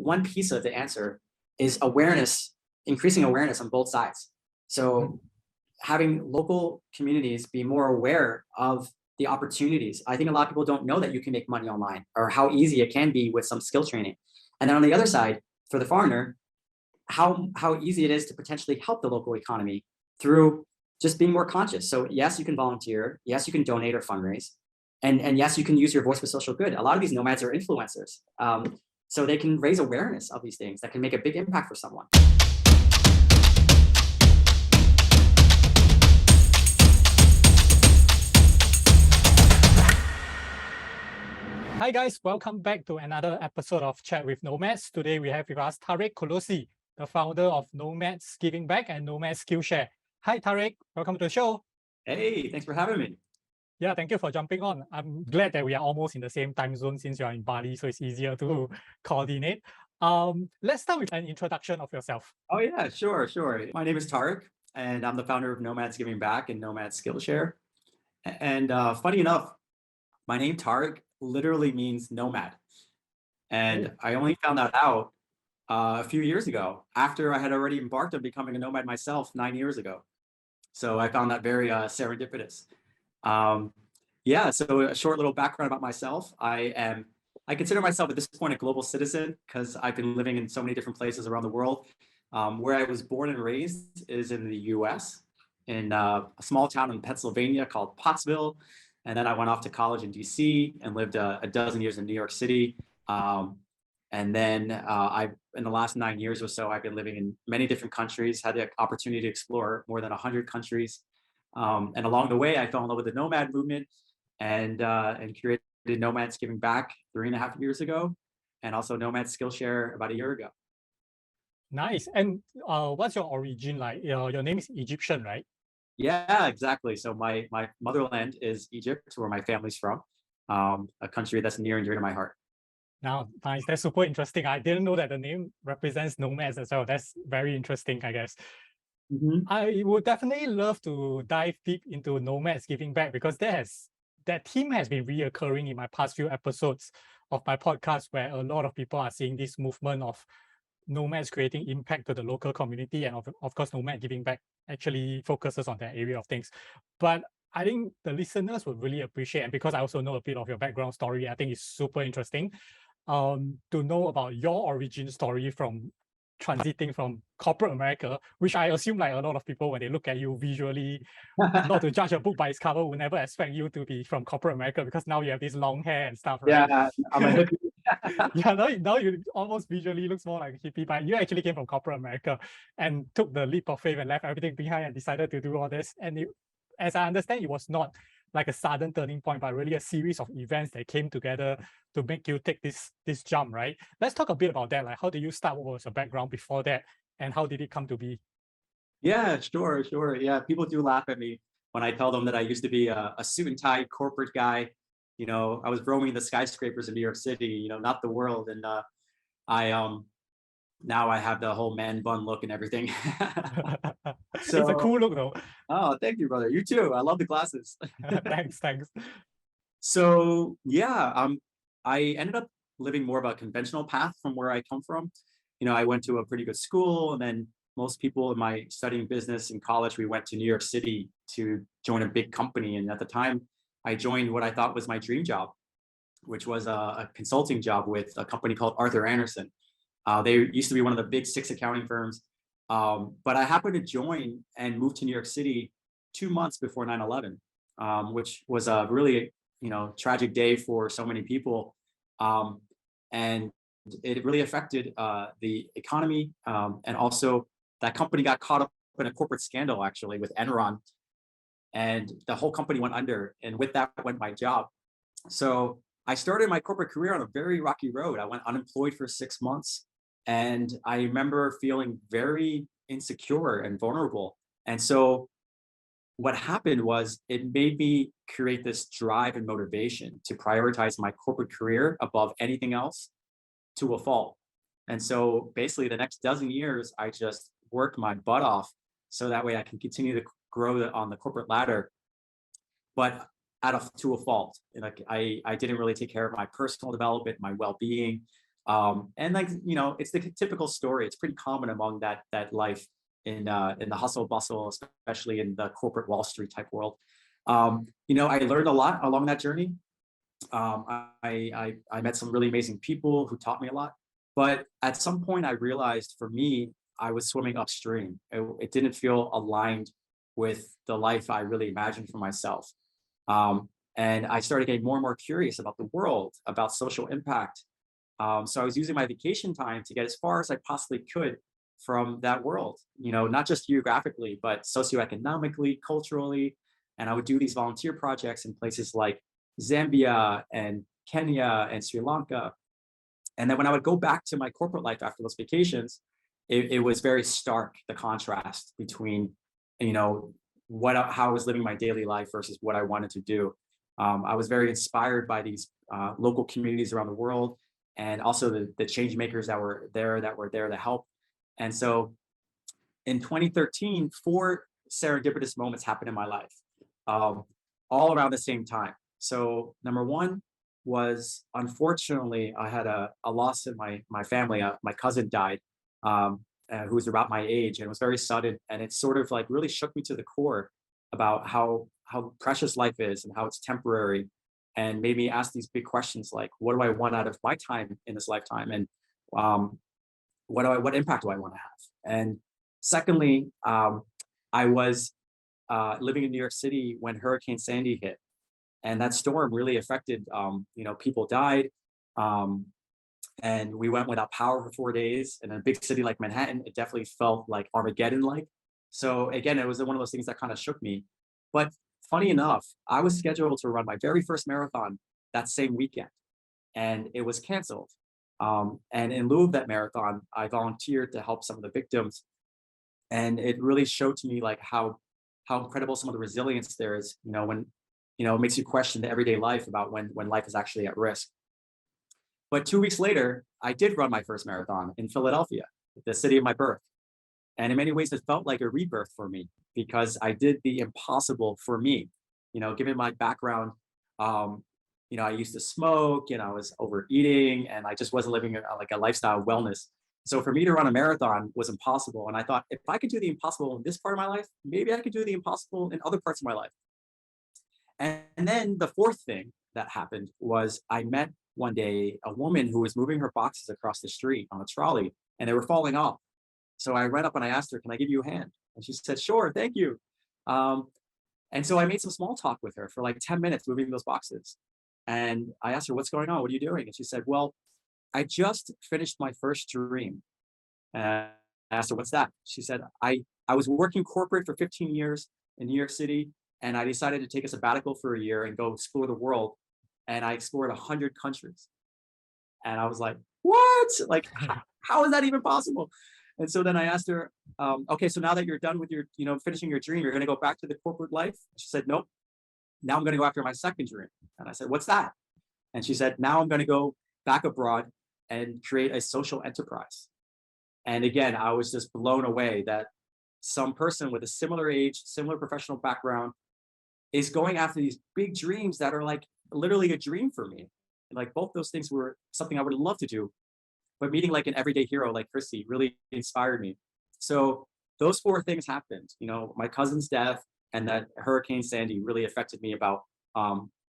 one piece of the answer is awareness, increasing awareness on both sides. So having local communities be more aware of the opportunities. I think a lot of people don't know that you can make money online or how easy it can be with some skill training. And then on the other side, for the foreigner, how easy it is to potentially help the local economy through just being more conscious. So yes, you can volunteer. Yes, you can donate or fundraise. And yes, you can use your voice for social good. A lot of these nomads are influencers. So they can raise awareness of these things that can make a big impact for someone. Hi guys, welcome back to another episode of Chat with Nomads. Today we have with us Tarek Kholoussy, the founder of Nomads Giving Back and Nomad Skillshare. Hi Tarek, welcome to the show. Hey, thanks for having me. Yeah, thank you for jumping on. I'm glad that we are almost in the same time zone since you're in Bali, so it's easier to coordinate. Let's start with an introduction of yourself. Oh yeah, sure. My name is Tarek, and I'm the founder of Nomads Giving Back and Nomad Skillshare. And funny enough, my name Tarek literally means nomad. And I only found that out a few years ago after I had already embarked on becoming a nomad myself 9 years ago. So I found that very serendipitous. Yeah, so a short little background about myself. I consider myself at this point a global citizen because I've been living in so many different places around the world. Where I was born and raised is in the US, in a small town in Pennsylvania called Pottsville. And then I went off to college in DC and lived a dozen years in New York City. And then in the last 9 years or so, I've been living in many different countries, had the opportunity to explore more than 100 countries. And along the way, I fell in love with the nomad movement and created Nomads Giving Back 3.5 years ago, and also Nomad Skillshare about a year ago. Nice. And what's your origin like? Your name is Egyptian, right? Yeah, exactly. So my motherland is Egypt, where my family's from, a country that's near and dear to my heart. Now, nice. That's super interesting. I didn't know that the name represents nomads as well. That's very interesting, I guess. I would definitely love to dive deep into Nomads Giving Back because that theme has been reoccurring in my past few episodes of my podcast, where a lot of people are seeing this movement of nomads creating impact to the local community, and of course Nomad Giving Back actually focuses on that area of things. But I think the listeners would really appreciate, and because I also know a bit of your background story, I think it's super interesting to know about your origin story from transiting from corporate America, which I assume like a lot of people, when they look at you visually, not to judge a book by its cover, would never expect you to be from corporate America, because now you have this long hair and stuff, right? Yeah, I'm a hippie. Yeah, now you almost visually looks more like a hippie, but you actually came from corporate America and took the leap of faith and left everything behind and decided to do all this. And as I understand, it was not like a sudden turning point, but really a series of events that came together to make you take this jump, right? Let's talk a bit about that. Like, how did you start? What was your background before that? And how did it come to be? Yeah, sure. Yeah, people do laugh at me when I tell them that I used to be a suit and tie corporate guy. You know, I was roaming the skyscrapers in New York City, you know, not the world. And now I have the whole man bun look and everything. So, it's a cool look though. Oh, thank you, brother. You too. I love the glasses. Thanks. So yeah, I ended up living more of a conventional path from where I come from. You know, I went to a pretty good school, and then most people in my studying business in college, we went to New York City to join a big company. And at the time, I joined what I thought was my dream job, which was a consulting job with a company called Arthur Andersen. They used to be one of the big 6 accounting firms. But I happened to join and move to New York City 2 months before 9/11, which was a really, tragic day for so many people. And it really affected the economy. And also that company got caught up in a corporate scandal, actually, with Enron. And the whole company went under. And with that went my job. So I started my corporate career on a very rocky road. I went unemployed for 6 months. And I remember feeling very insecure and vulnerable. And so what happened was it made me create this drive and motivation to prioritize my corporate career above anything else to a fault. And so basically the next dozen years, I just worked my butt off so that way I can continue to grow on the corporate ladder, but to a fault. And I didn't really take care of my personal development, my well-being. And like, you know, it's the typical story. It's pretty common among that life in the hustle bustle, especially in the corporate Wall Street type world. You know, I learned a lot along that journey. I met some really amazing people who taught me a lot. But at some point, I realized for me, I was swimming upstream. It didn't feel aligned with the life I really imagined for myself. And I started getting more and more curious about the world, about social impact. So I was using my vacation time to get as far as I possibly could from that world, you know, not just geographically, but socioeconomically, culturally. And I would do these volunteer projects in places like Zambia and Kenya and Sri Lanka. And then when I would go back to my corporate life after those vacations, it was very stark, the contrast between, you know, how I was living my daily life versus what I wanted to do. I was very inspired by these local communities around the world, and also the change makers that were there to help. And so in 2013, 4 serendipitous moments happened in my life, all around the same time. So number one was, unfortunately, I had a loss in my family. My cousin died, who was about my age, and it was very sudden. And it sort of like really shook me to the core about how precious life is and how it's temporary, and made me ask these big questions like, what do I want out of my time in this lifetime? And what impact do I want to have? And secondly, I was living in New York City when Hurricane Sandy hit. And that storm really affected, you know, people died. And we went without power for 4 days. And in a big city like Manhattan, it definitely felt like Armageddon-like. So again, it was one of those things that kind of shook me. But funny enough, I was scheduled to run my very first marathon that same weekend, and it was canceled. And in lieu of that marathon, I volunteered to help some of the victims. And it really showed to me like how incredible some of the resilience there is, you know, when, you know, it makes you question the everyday life about when life is actually at risk. But 2 weeks later, I did run my first marathon in Philadelphia, the city of my birth. And in many ways, it felt like a rebirth for me, because I did the impossible for me. You know, given my background, you know, I used to smoke, you know, I was overeating, and I just wasn't living like a lifestyle of wellness. So for me to run a marathon was impossible. And I thought, if I could do the impossible in this part of my life, maybe I could do the impossible in other parts of my life. And then the fourth thing that happened was, I met one day a woman who was moving her boxes across the street on a trolley, and they were falling off. So I ran up and I asked her, "Can I give you a hand?" And she said, "Sure, thank you." And so I made some small talk with her for like 10 minutes moving those boxes. And I asked her, "What's going on? What are you doing?" And she said, "Well, I just finished my first dream." And I asked her, "What's that?" She said, I was working corporate for 15 years in New York City, and I decided to take a sabbatical for a year and go explore the world. And I explored 100 countries. And I was like, "What? Like, how is that even possible?" And so then I asked her, "Okay, so now that you're done with your, you know, finishing your dream, you're going to go back to the corporate life?" She said, "Nope. Now I'm going to go after my second dream." And I said, "What's that?" And she said, "Now I'm going to go back abroad and create a social enterprise." And again, I was just blown away that some person with a similar age, similar professional background is going after these big dreams that are like literally a dream for me. Like, both those things were something I would love to do, but meeting like an everyday hero like Chrissy really inspired me. So those 4 things happened. You know, my cousin's death and that Hurricane Sandy really affected me about,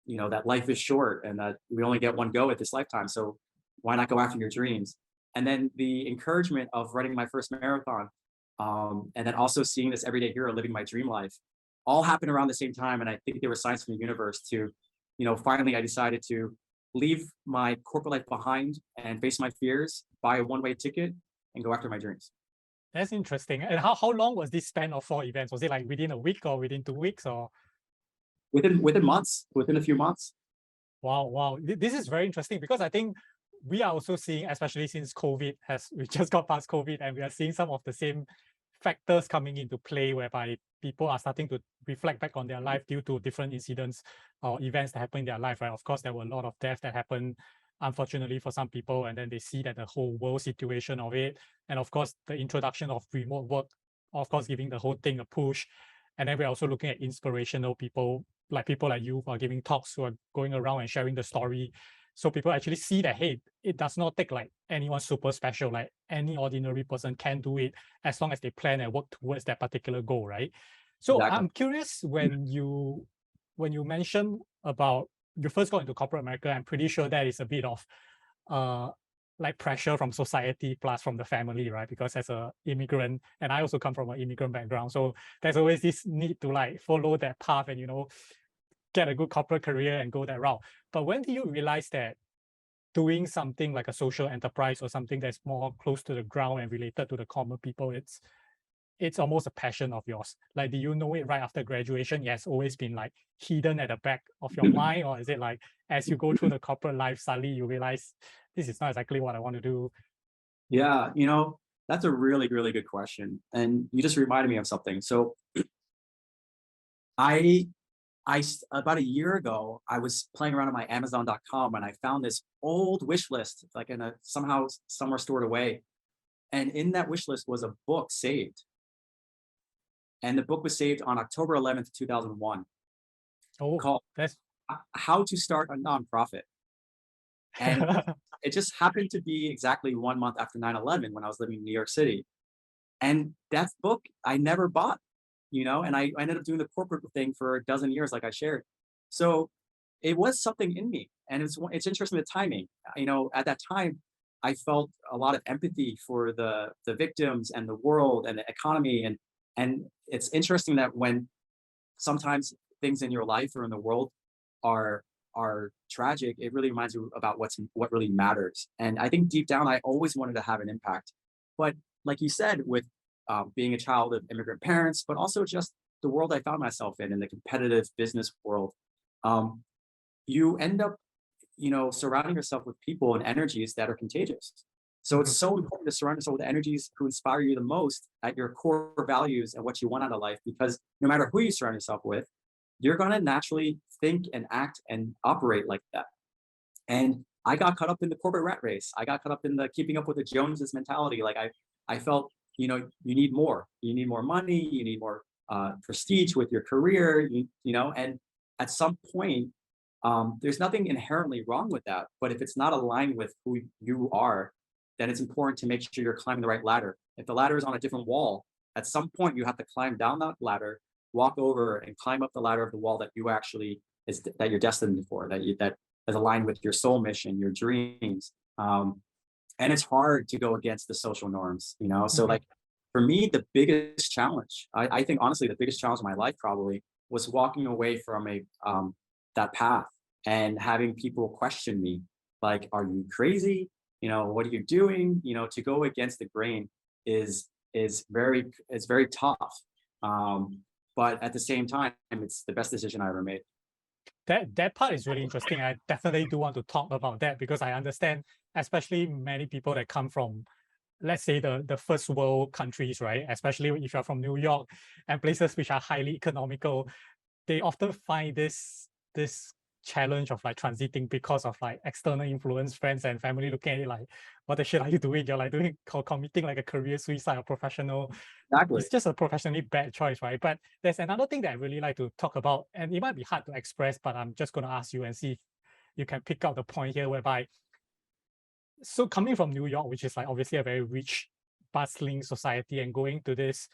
you know, that life is short and that we only get one go at this lifetime. So why not go after your dreams? And then the encouragement of running my first marathon, and then also seeing this everyday hero living my dream life, all happened around the same time. And I think there were signs from the universe to, you know, finally I decided to leave my corporate life behind and face my fears, buy a one-way ticket, and go after my dreams. That's interesting. And how long was this span of 4 events? Was it like within a week or within 2 weeks, or? Within months, within a few months. Wow, wow. This is very interesting, because I think we are also seeing, especially since we just got past COVID, and we are seeing some of the same factors coming into play, whereby people are starting to reflect back on their life due to different incidents or events that happen in their life, right? Of course, there were a lot of deaths that happened, unfortunately, for some people, and then they see that the whole world situation of it, and of course, the introduction of remote work, of course, giving the whole thing a push. And then we're also looking at inspirational people like you who are giving talks, who are going around and sharing the story So people actually see that, hey, it does not take like anyone super special, like any ordinary person can do it as long as they plan and work towards that particular goal, right? So Exactly. I'm curious, when you mention about you first got into corporate America, I'm pretty sure that is a bit of like pressure from society plus from the family, right? Because as a immigrant, and I also come from an immigrant background, so there's always this need to like follow that path and, you know, get a good corporate career and go that route. But when do you realize that doing something like a social enterprise or something that's more close to the ground and related to the common people, it's almost a passion of yours? Like, do you know it right after graduation? It has always been like hidden at the back of your mind, or is it like as you go through the corporate life, suddenly you realize this is not exactly what I want to do? Yeah, you know, that's a really, really good question. And you just reminded me of something. So I about a year ago, I was playing around on my Amazon.com and I found this old wish list, like in a somehow somewhere stored away. And in that wish list was a book saved. And the book was saved on October 11th, 2001, Oh, called that's How to Start a Nonprofit. And it just happened to be exactly 1 month after 9/11 when I was living in New York City. And that book I never bought, you know, and I ended up doing the corporate thing for a dozen years, like I shared. So it was something in me. And it's interesting the timing. You know, at that time, I felt a lot of empathy for the victims and the world and the economy. And it's interesting that when sometimes things in your life or in the world are tragic, it really reminds you about what really matters. And I think deep down, I always wanted to have an impact. But like you said, with being a child of immigrant parents, but also just the world I found myself in the competitive business world, um, you end up, you know, surrounding yourself with people and energies that are contagious. So it's Mhm. so important to surround yourself with energies who inspire you the most at your core values and what you want out of life, because no matter who you surround yourself with, you're going to naturally think and act and operate like that. And I got caught up in the corporate rat race. I got caught up in the keeping up with the Joneses mentality. Like I felt, you know, you need more. You need more money. You need more prestige with your career. You know, and at some point, there's nothing inherently wrong with that. But if it's not aligned with who you are, then it's important to make sure you're climbing the right ladder. If the ladder is on a different wall, at some point you have to climb down that ladder, walk over, and climb up the ladder of the wall that you actually that you're destined for. That is aligned with your soul mission, your dreams. And it's hard to go against the social norms, you know? So Mhm. like for me, the biggest challenge, I think honestly, the biggest challenge of my life probably was walking away from that path and having people question me, like, are you crazy? You know, what are you doing? You know, to go against the grain is very tough. But at the same time, it's the best decision I ever made. That part is really interesting. I definitely do want to talk about that because I understand, especially many people that come from, let's say, the first world countries, right? Especially if you're from New York and places which are highly economical, they often find this challenge of like transiting because of like external influence, friends and family looking at it like, what the shit are you doing? You're like doing committing like a career suicide or professional. Exactly. It's just a professionally bad choice, right? But there's another thing that I really like to talk about, and it might be hard to express, but I'm just going to ask you and see if you can pick out the point here, whereby, so coming from New York, which is like obviously a very rich, bustling society, and going to this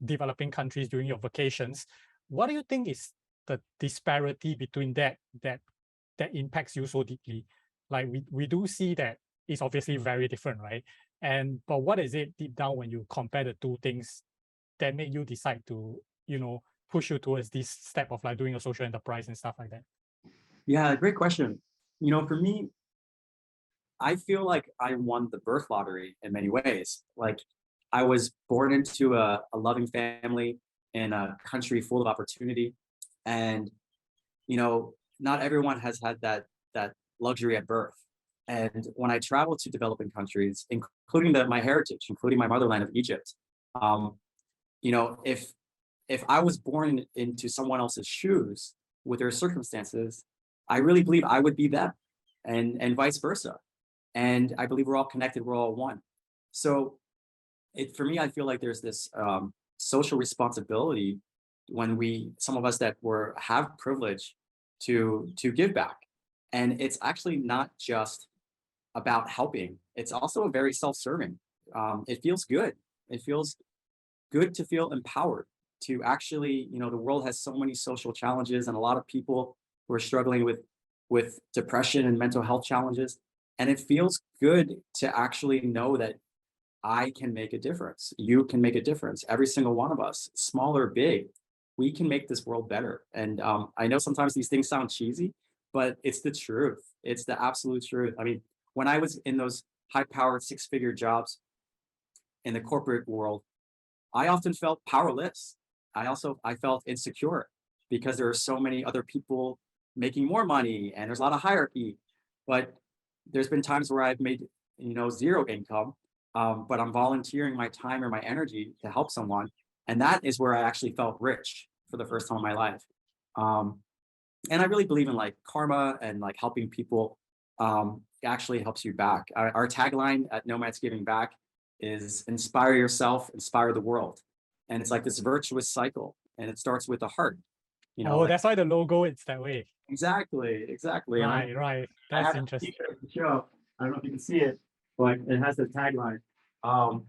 developing countries during your vacations, what do you think is the disparity between that impacts you so deeply? Like we do see that it's obviously very different, right? And but what is it deep down when you compare the two things that make you decide to, you know, push you towards this step of like doing a social enterprise and stuff like that? Yeah, great question. You know, for me, I feel like I won the birth lottery in many ways. Like I was born into a loving family in a country full of opportunity. And, you know, not everyone has had that luxury at birth. And when I travel to developing countries, including my heritage, including my motherland of Egypt, um, you know, if I was born into someone else's shoes with their circumstances, I really believe I would be them, and vice versa. And I believe we're all connected. We're all one. So for me, I feel like there's this social responsibility when some of us that have privilege to give back. And it's actually not just about helping. It's also very self-serving. It feels good. It feels good to feel empowered to actually, the world has so many social challenges and a lot of people who are struggling with depression and mental health challenges. And it feels good to actually know that I can make a difference. You can make a difference. Every single one of us, small or big, we can make this world better. And I know sometimes these things sound cheesy, but it's the truth. It's the absolute truth. I mean, when I was in those high-powered six-figure jobs in the corporate world, I often felt powerless. I felt insecure because there are so many other people making more money and there's a lot of hierarchy. But there's been times where I've made, zero income, but I'm volunteering my time or my energy to help someone. And that is where I actually felt rich for the first time in my life. And I really believe in like karma and like helping people actually helps you back. Our tagline at Nomads Giving Back is inspire yourself, inspire the world. And it's like this virtuous cycle. And it starts with the heart. Oh, Like, that's why the logo is that way. exactly. And Right, right. I That's have a interesting. t-shirt to show. I don't know if you can see it, but it has the tagline. Um,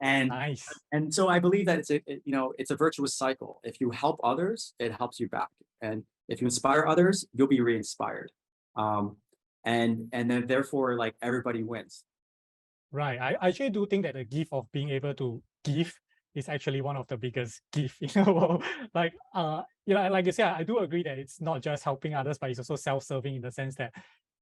and Nice. and so I believe that it's a virtuous cycle. If you help others, it helps you back. And if you inspire others, you'll be re-inspired. And then therefore, like everybody wins. Right. I actually do think that the gift of being able to give is actually one of the biggest gift in the world. Like like you said, I do agree that it's not just helping others, but it's also self-serving in the sense that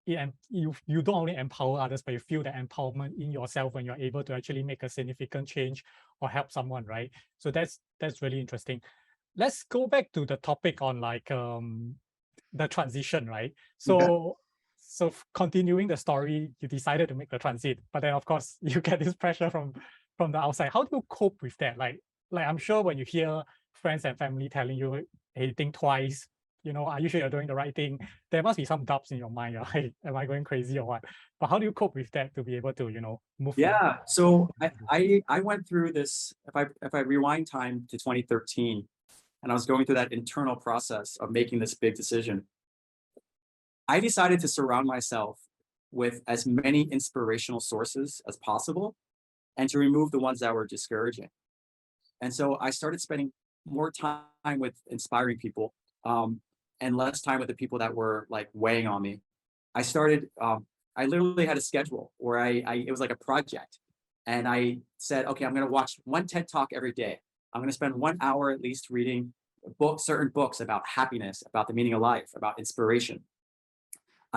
you don't only empower others, but you feel the empowerment in yourself when you're able to actually make a significant change or help someone, right? So that's really interesting. Let's go back to the topic on like the transition, right? Okay. So continuing the story, you decided to make the transit, but then of course you get this pressure from the outside. How do you cope with that? Like I'm sure when you hear friends and family telling you, hey, think twice, are you sure you're doing the right thing? There must be some doubts in your mind, right? Am I going crazy or what? But how do you cope with that to be able to, move forward? Yeah. So I went through this. If I rewind time to 2013, and I was going through that internal process of making this big decision, I decided to surround myself with as many inspirational sources as possible and to remove the ones that were discouraging. And so I started spending more time with inspiring people, and less time with the people that were like weighing on me. I literally had a schedule where it was like a project. And I said, okay, I'm going to watch one TED talk every day. I'm going to spend 1 hour at least reading certain books about happiness, about the meaning of life, about inspiration.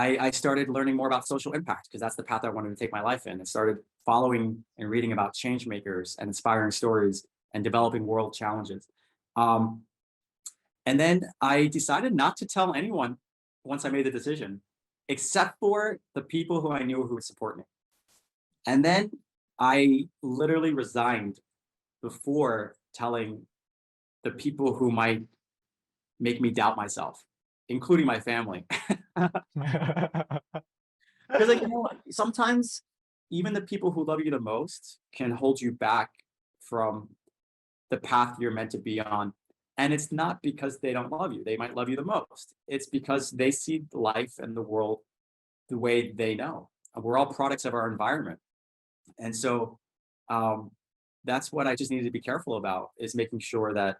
I started learning more about social impact because that's the path I wanted to take my life in. I started following and reading about change makers and inspiring stories and developing world challenges. Um, and then I decided not to tell anyone once I made the decision, except for the people who I knew who would support me. And then I literally resigned before telling the people who might make me doubt myself, including my family. Because like, sometimes even the people who love you the most can hold you back from the path you're meant to be on. And it's not because they don't love you. They might love you the most. It's because they see life and the world the way they know. We're all products of our environment. And so that's what I just needed to be careful about, is making sure that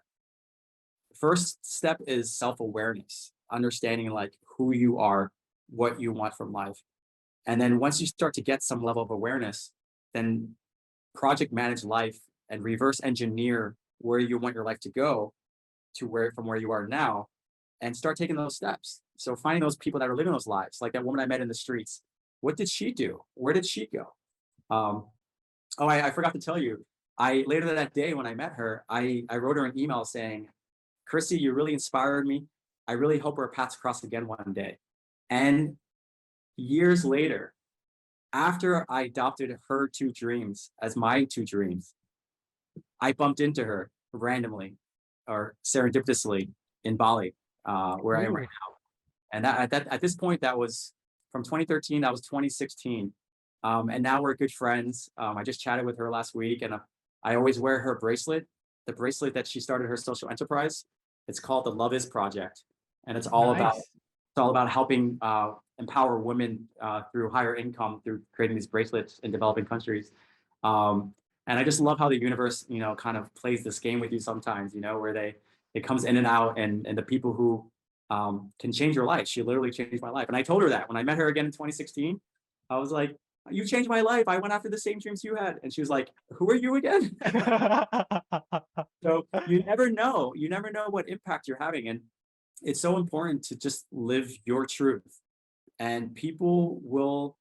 first step is self-awareness, understanding like who you are, what you want from life. And then once you start to get some level of awareness, then project manage life and reverse engineer where you want your life to go to from where you are now, and start taking those steps. So finding those people that are living those lives, like that woman I met in the streets. What did she do? Where did she go? I forgot to tell you. Later that day when I met her, I wrote her an email saying, Chrissy, you really inspired me. I really hope our paths cross again one day. And years later, after I adopted her two dreams as my two dreams, I bumped into her randomly or serendipitously in Bali, where I am right Ooh, now. And at this point, that was from 2013, that was 2016. And now we're good friends. I just chatted with her last week, and I always wear her bracelet, the bracelet that she started her social enterprise. It's called the Love Is Project. And it's all about nice. all about helping empower women through higher income through creating these bracelets in developing countries. And I just love how the universe, kind of plays this game with you sometimes, where it comes in and out, and the people who can change your life. She literally changed my life. And I told her that when I met her again in 2016, I was like, you changed my life. I went after the same dreams you had. And she was like, who are you again? So you never know. You never know what impact you're having. And it's so important to just live your truth. And people will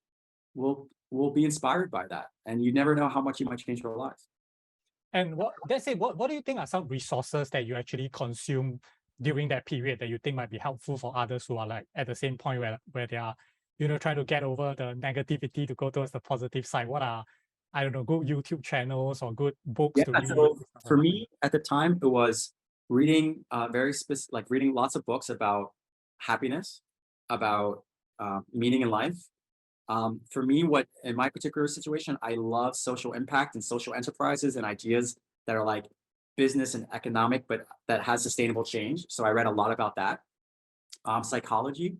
be inspired by that. And you never know how much you might change your life. And let's say, what do you think are some resources that you actually consume during that period that you think might be helpful for others who are like at the same point where they are, trying to get over the negativity to go towards the positive side? What are, I don't know, good YouTube channels or good books to read? So for me at the time, it was reading very specific, like reading lots of books about happiness, about meaning in life. For me, in my particular situation, I love social impact and social enterprises and ideas that are like business and economic, but that has sustainable change. So I read a lot about that. Psychology,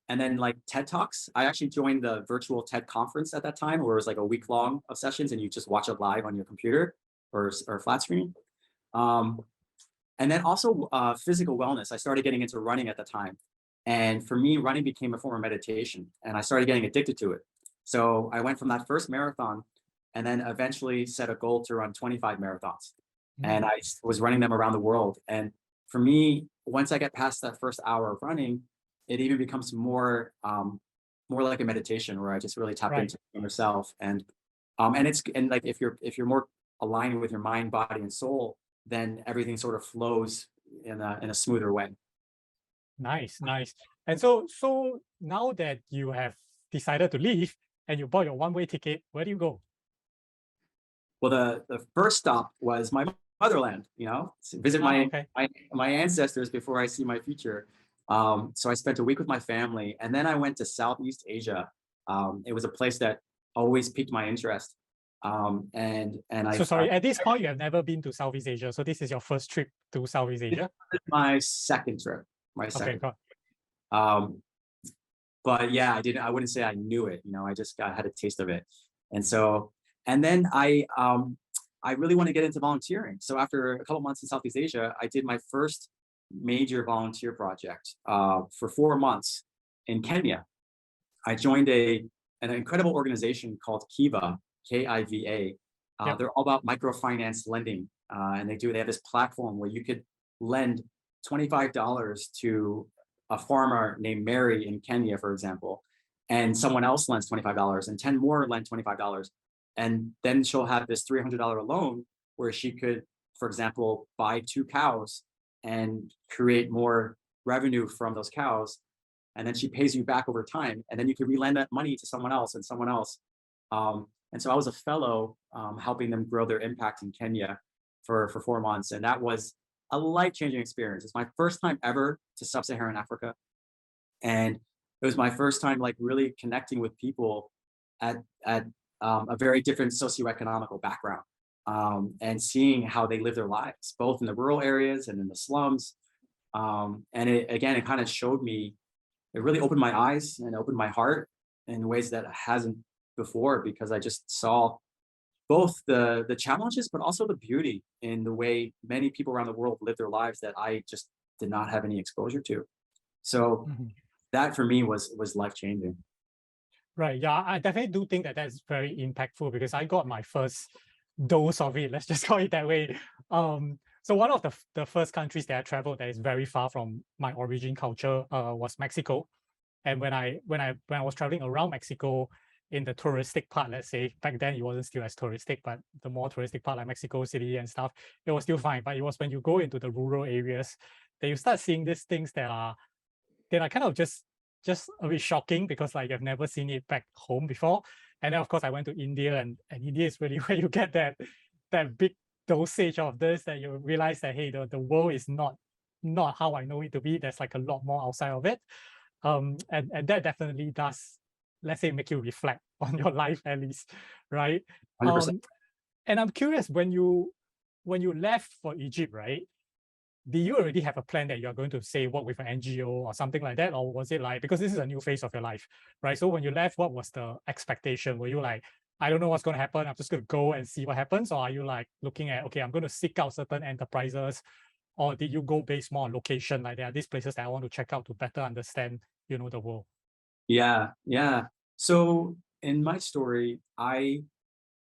and then like TED Talks. I actually joined the virtual TED conference at that time, where it was like a week long of sessions and you just watch it live on your computer or flat screen. And then also physical wellness. I started getting into running at the time. And for me, running became a form of meditation, and I started getting addicted to it. So I went from that first marathon and then eventually set a goal to run 25 marathons. And I was running them around the world. And for me, once I get past that first hour of running, it even becomes more like a meditation, where I just really tap into yourself. And like if you're more aligned with your mind, body, and soul, then everything sort of flows in a smoother way. Nice. And so now that you have decided to leave and you bought your one-way ticket, where do you go? Well, the first stop was my motherland, visit my ancestors before I see my future. So I spent a week with my family, and then I went to Southeast Asia. It was a place that always piqued my interest. Sorry, at this point, you have never been to Southeast Asia. So this is your first trip to Southeast Asia? My second trip. Okay, got it. But yeah, I wouldn't say I knew it. I just had a taste of it. And then I really want to get into volunteering. So after a couple months in Southeast Asia, I did my first major volunteer project for 4 months in Kenya. I joined an incredible organization called Kiva, Kiva. They're all about microfinance lending, and they have this platform where you could lend $25 to a farmer named Mary in Kenya, for example, and someone else lends $25, and 10 more lend $25. And then she'll have this $300 loan where she could, for example, buy 2 cows and create more revenue from those cows. And then she pays you back over time. And then you can relend that money to someone else and someone else. And so I was a fellow helping them grow their impact in Kenya for 4 months. And that was a life-changing experience. It's my first time ever to sub-Saharan Africa. And it was my first time like really connecting with people at a very different socioeconomical background, and seeing how they live their lives, both in the rural areas and in the slums. And it kind of showed me, it really opened my eyes and opened my heart in ways that it hasn't before, because I just saw both the challenges, but also the beauty in the way many people around the world live their lives that I just did not have any exposure to. So that for me was life-changing. Right. Yeah, I definitely do think that that's very impactful, because I got my first dose of it. Let's just call it that way. So one of the first countries that I traveled that is very far from my origin culture was Mexico. And when I was traveling around Mexico in the touristic part, let's say, back then it wasn't still as touristic, but the more touristic part like Mexico City and stuff, it was still fine. But it was when you go into the rural areas that you start seeing these things that are kind of just a bit shocking, because like I've never seen it back home before. And then of course I went to India, and India is really where you get that big dosage of this, that you realize that, hey, the world is not how I know it to be. There's like a lot more outside of it. And that definitely does, let's say, make you reflect on your life at least, right? 100%. And I'm curious, when you left for Egypt, right? do you already have a plan that you're going to say work with an NGO or something like that? Or was it like, because this is a new phase of your life, right? So when you left, what was the expectation? Were you like, I don't know what's going to happen, I'm just going to go and see what happens? Or are you like looking at, okay, I'm going to seek out certain enterprises? Or did you go based more on location? Like there are these places that I want to check out to better understand, the world. Yeah, yeah. So in my story, I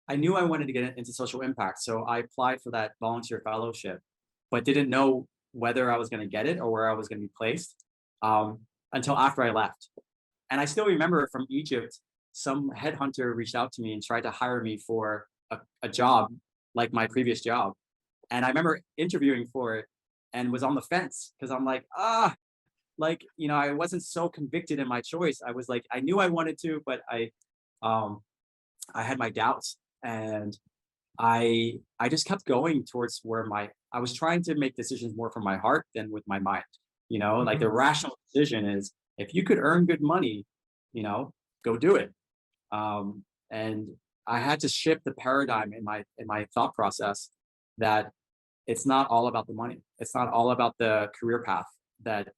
knew I wanted to get into social impact, so I applied for that volunteer fellowship, but didn't know whether I was going to get it or where I was going to be placed um, until after I left. And I still remember from Egypt, some headhunter reached out to me and tried to hire me for a job like my previous job. And I remember interviewing for it and was on the fence because I'm like, like, I wasn't so convicted in my choice. I was like, I knew I wanted to, but um, I had my doubts. And I just kept going towards where I was trying to make decisions more from my heart than with my mind. Like the rational decision is if you could earn good money, go do it. And I had to shift the paradigm in my thought process that it's not all about the money. It's not all about the career path that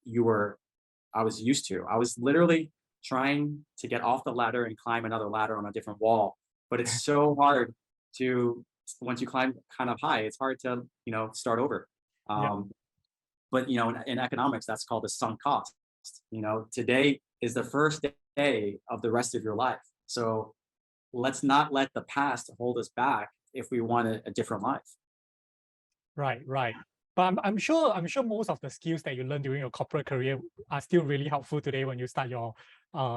I was used to. I was literally trying to get off the ladder and climb another ladder on a different wall. But it's so hard to, once you climb kind of high, it's hard to, start over. Yeah. But, in economics, that's called the sunk cost. Today is the first day of the rest of your life. So let's not let the past hold us back if we want a different life. Right, right. But I'm sure most of the skills that you learned during your corporate career are still really helpful today when you start your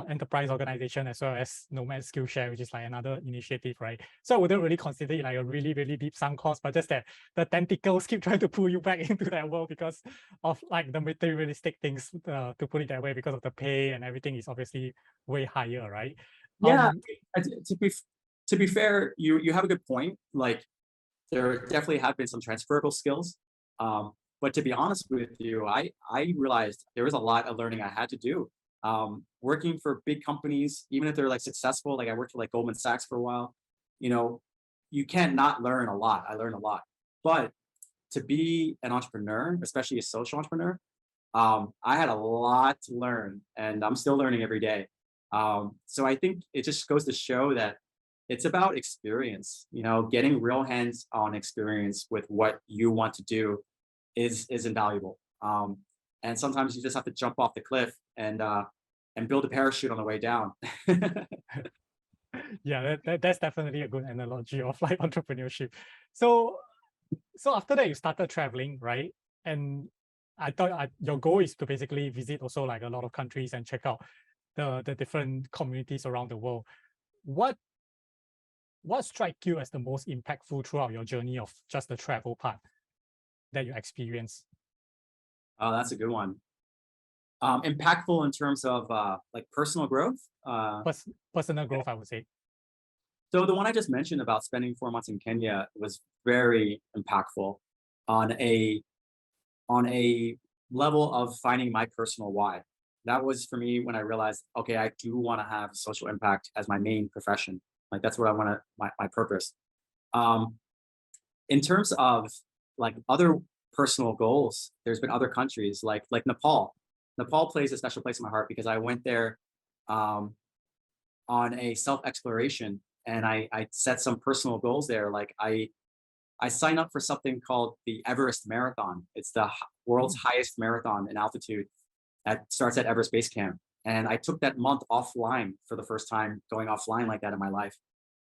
enterprise organization, as well as Nomad Skillshare, which is like another initiative, right? So I wouldn't really consider it like a really, really deep sunk cost, but just that the tentacles keep trying to pull you back into that world because of like the materialistic things, to put it that way, because of the pay and everything is obviously way higher, right? Yeah, to be fair, you have a good point. Like there definitely have been some transferable skills. But to be honest with you, I realized there was a lot of learning I had to do. Working for big companies, even if they're like successful, like I worked for like Goldman Sachs for a while, you can't not learn a lot. I learned a lot. But to be an entrepreneur, especially a social entrepreneur, I had a lot to learn and I'm still learning every day. So I think it just goes to show that it's about experience, getting real hands-on experience with what you want to do is invaluable. And sometimes you just have to jump off the cliff and build a parachute on the way down. Yeah, that's definitely a good analogy of like entrepreneurship. So after that you started traveling, right? And I thought your goal is to basically visit also like a lot of countries and check out the different communities around the world. What struck you as the most impactful throughout your journey of just the travel part that you experienced? Oh, that's a good one. Impactful in terms of like personal growth. Personal growth, I would say. So the one I just mentioned about spending 4 months in Kenya was very impactful on a level of finding my personal why. That was for me when I realized, okay, I do want to have social impact as my main profession. Like that's what I want to, my purpose. Um, in terms of like other personal goals, there's been other countries like Nepal. Nepal plays a special place in my heart because I went there um, on a self-exploration and I set some personal goals there. Like I signed up for something called the Everest Marathon. It's the world's highest marathon in altitude that starts at Everest Base Camp. And I took that month offline for the first time, going offline like that in my life.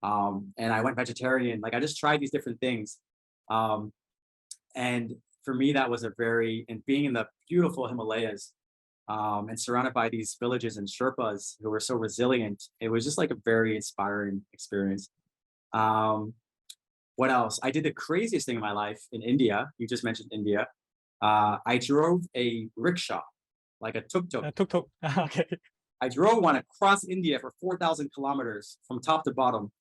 And I went vegetarian. Like I just tried these different things. And for me, that was and being in the beautiful Himalayas and surrounded by these villages and Sherpas who were so resilient, it was just like a very inspiring experience. What else? I did the craziest thing in my life in India. You just mentioned India. I drove a rickshaw, like a tuk-tuk. Tuk-tuk. Okay. I drove one across India for 4,000 kilometers from top to bottom.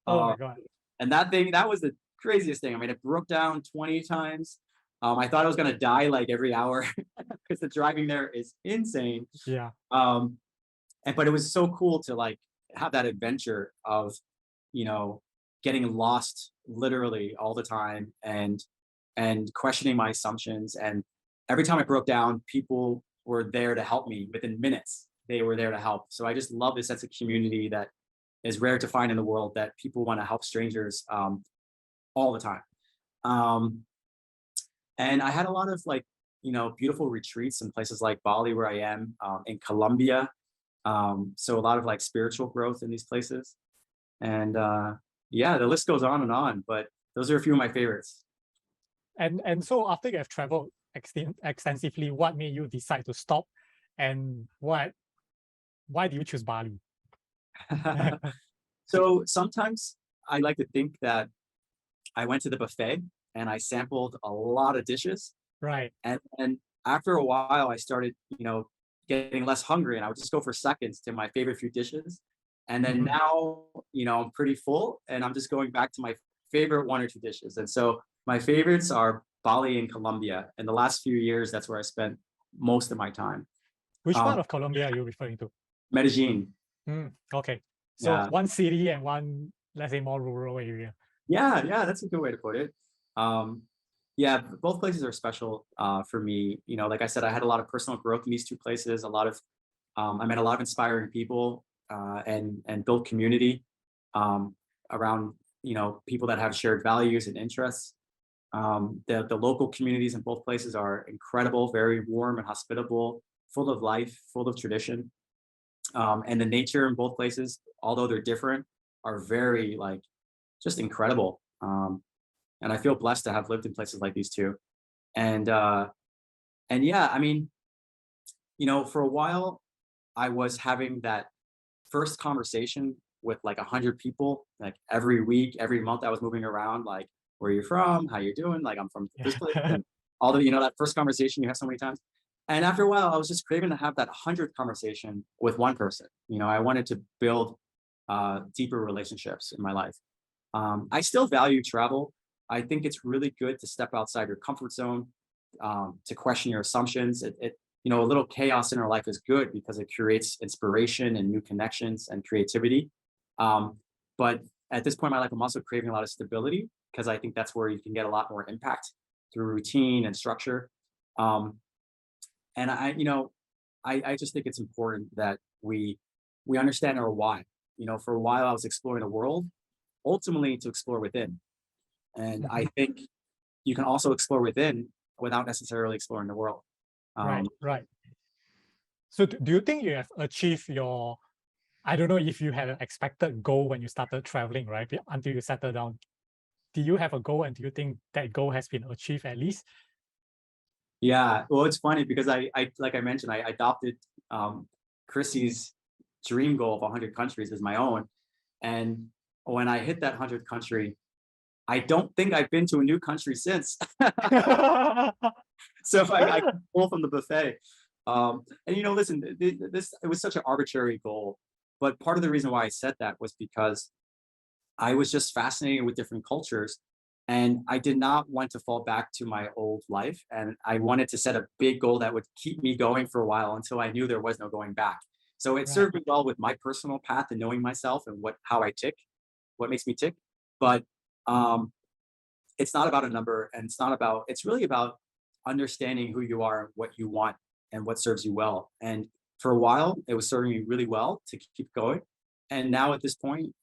Oh my God. And that was the craziest thing. I mean, it broke down 20 times. I thought I was going to die like every hour because the driving there is insane. Yeah. But it was so cool to like have that adventure of, getting lost literally all the time and questioning my assumptions and every time I broke down, people were there to help me within minutes. They were there to help. So I just love this sense of community that is rare to find in the world, that people want to help strangers all the time. Um, and I had a lot of like, beautiful retreats in places like Bali, where I am, in Colombia. So a lot of like spiritual growth in these places. And yeah, the list goes on, but those are a few of my favorites. And so after you have traveled extensively, what made you decide to stop, and why do you choose Bali? So sometimes I like to think that I went to the buffet and I sampled a lot of dishes. Right. And after a while, I started, getting less hungry, and I would just go for seconds to my favorite few dishes. And then now, I'm pretty full, and I'm just going back to my favorite one or two dishes. And so my favorites are Bali and Colombia. In the last few years, that's where I spent most of my time. Which part of Colombia are you referring to? Medellin. Okay. So Yeah. one city and one, let's say, more rural area. Yeah, that's a good way to put it. Yeah, both places are special for me. Like I said, I had a lot of personal growth in these two places. I met a lot of inspiring people, and built community around people that have shared values and interests. The local communities in both places are incredible, very warm and hospitable, full of life, full of tradition. And the nature in both places, although they're different, are very like just incredible. And I feel blessed to have lived in places like these two. And yeah, I mean, for a while, I was having that first conversation with like 100 people, like every week, every month. I was moving around, like, where are you from? How you doing? Like, I'm from this place. And all the, that first conversation you have so many times. And after a while, I was just craving to have that 100th conversation with one person. I wanted to build deeper relationships in my life. I still value travel. I think it's really good to step outside your comfort zone, to question your assumptions. A little chaos in our life is good because it creates inspiration and new connections and creativity. But at this point in my life, I'm also craving a lot of stability, because I think that's where you can get a lot more impact through routine and structure. And I just think it's important that we understand our why. For a while I was exploring the world, ultimately to explore within. And I think you can also explore within without necessarily exploring the world. Right. So do you think you have achieved your, I don't know if you had an expected goal when you started traveling, right? Until you settle down. Do you have a goal, and do you think that goal has been achieved at least? Yeah, well, it's funny because I like I mentioned, I adopted Chrissy's dream goal of 100 countries as my own. And when I hit that 100th country, I don't think I've been to a new country since. So I pull from the buffet. And listen, it was such an arbitrary goal, but part of the reason why I said that was because I was just fascinated with different cultures, and I did not want to fall back to my old life. And I wanted to set a big goal that would keep me going for a while until I knew there was no going back. So it served me well with my personal path and knowing myself and how I tick, what makes me tick. But it's not about a number, and it's really about understanding who you are, what you want, and what serves you well. And for a while, it was serving me really well to keep going. And now at this point,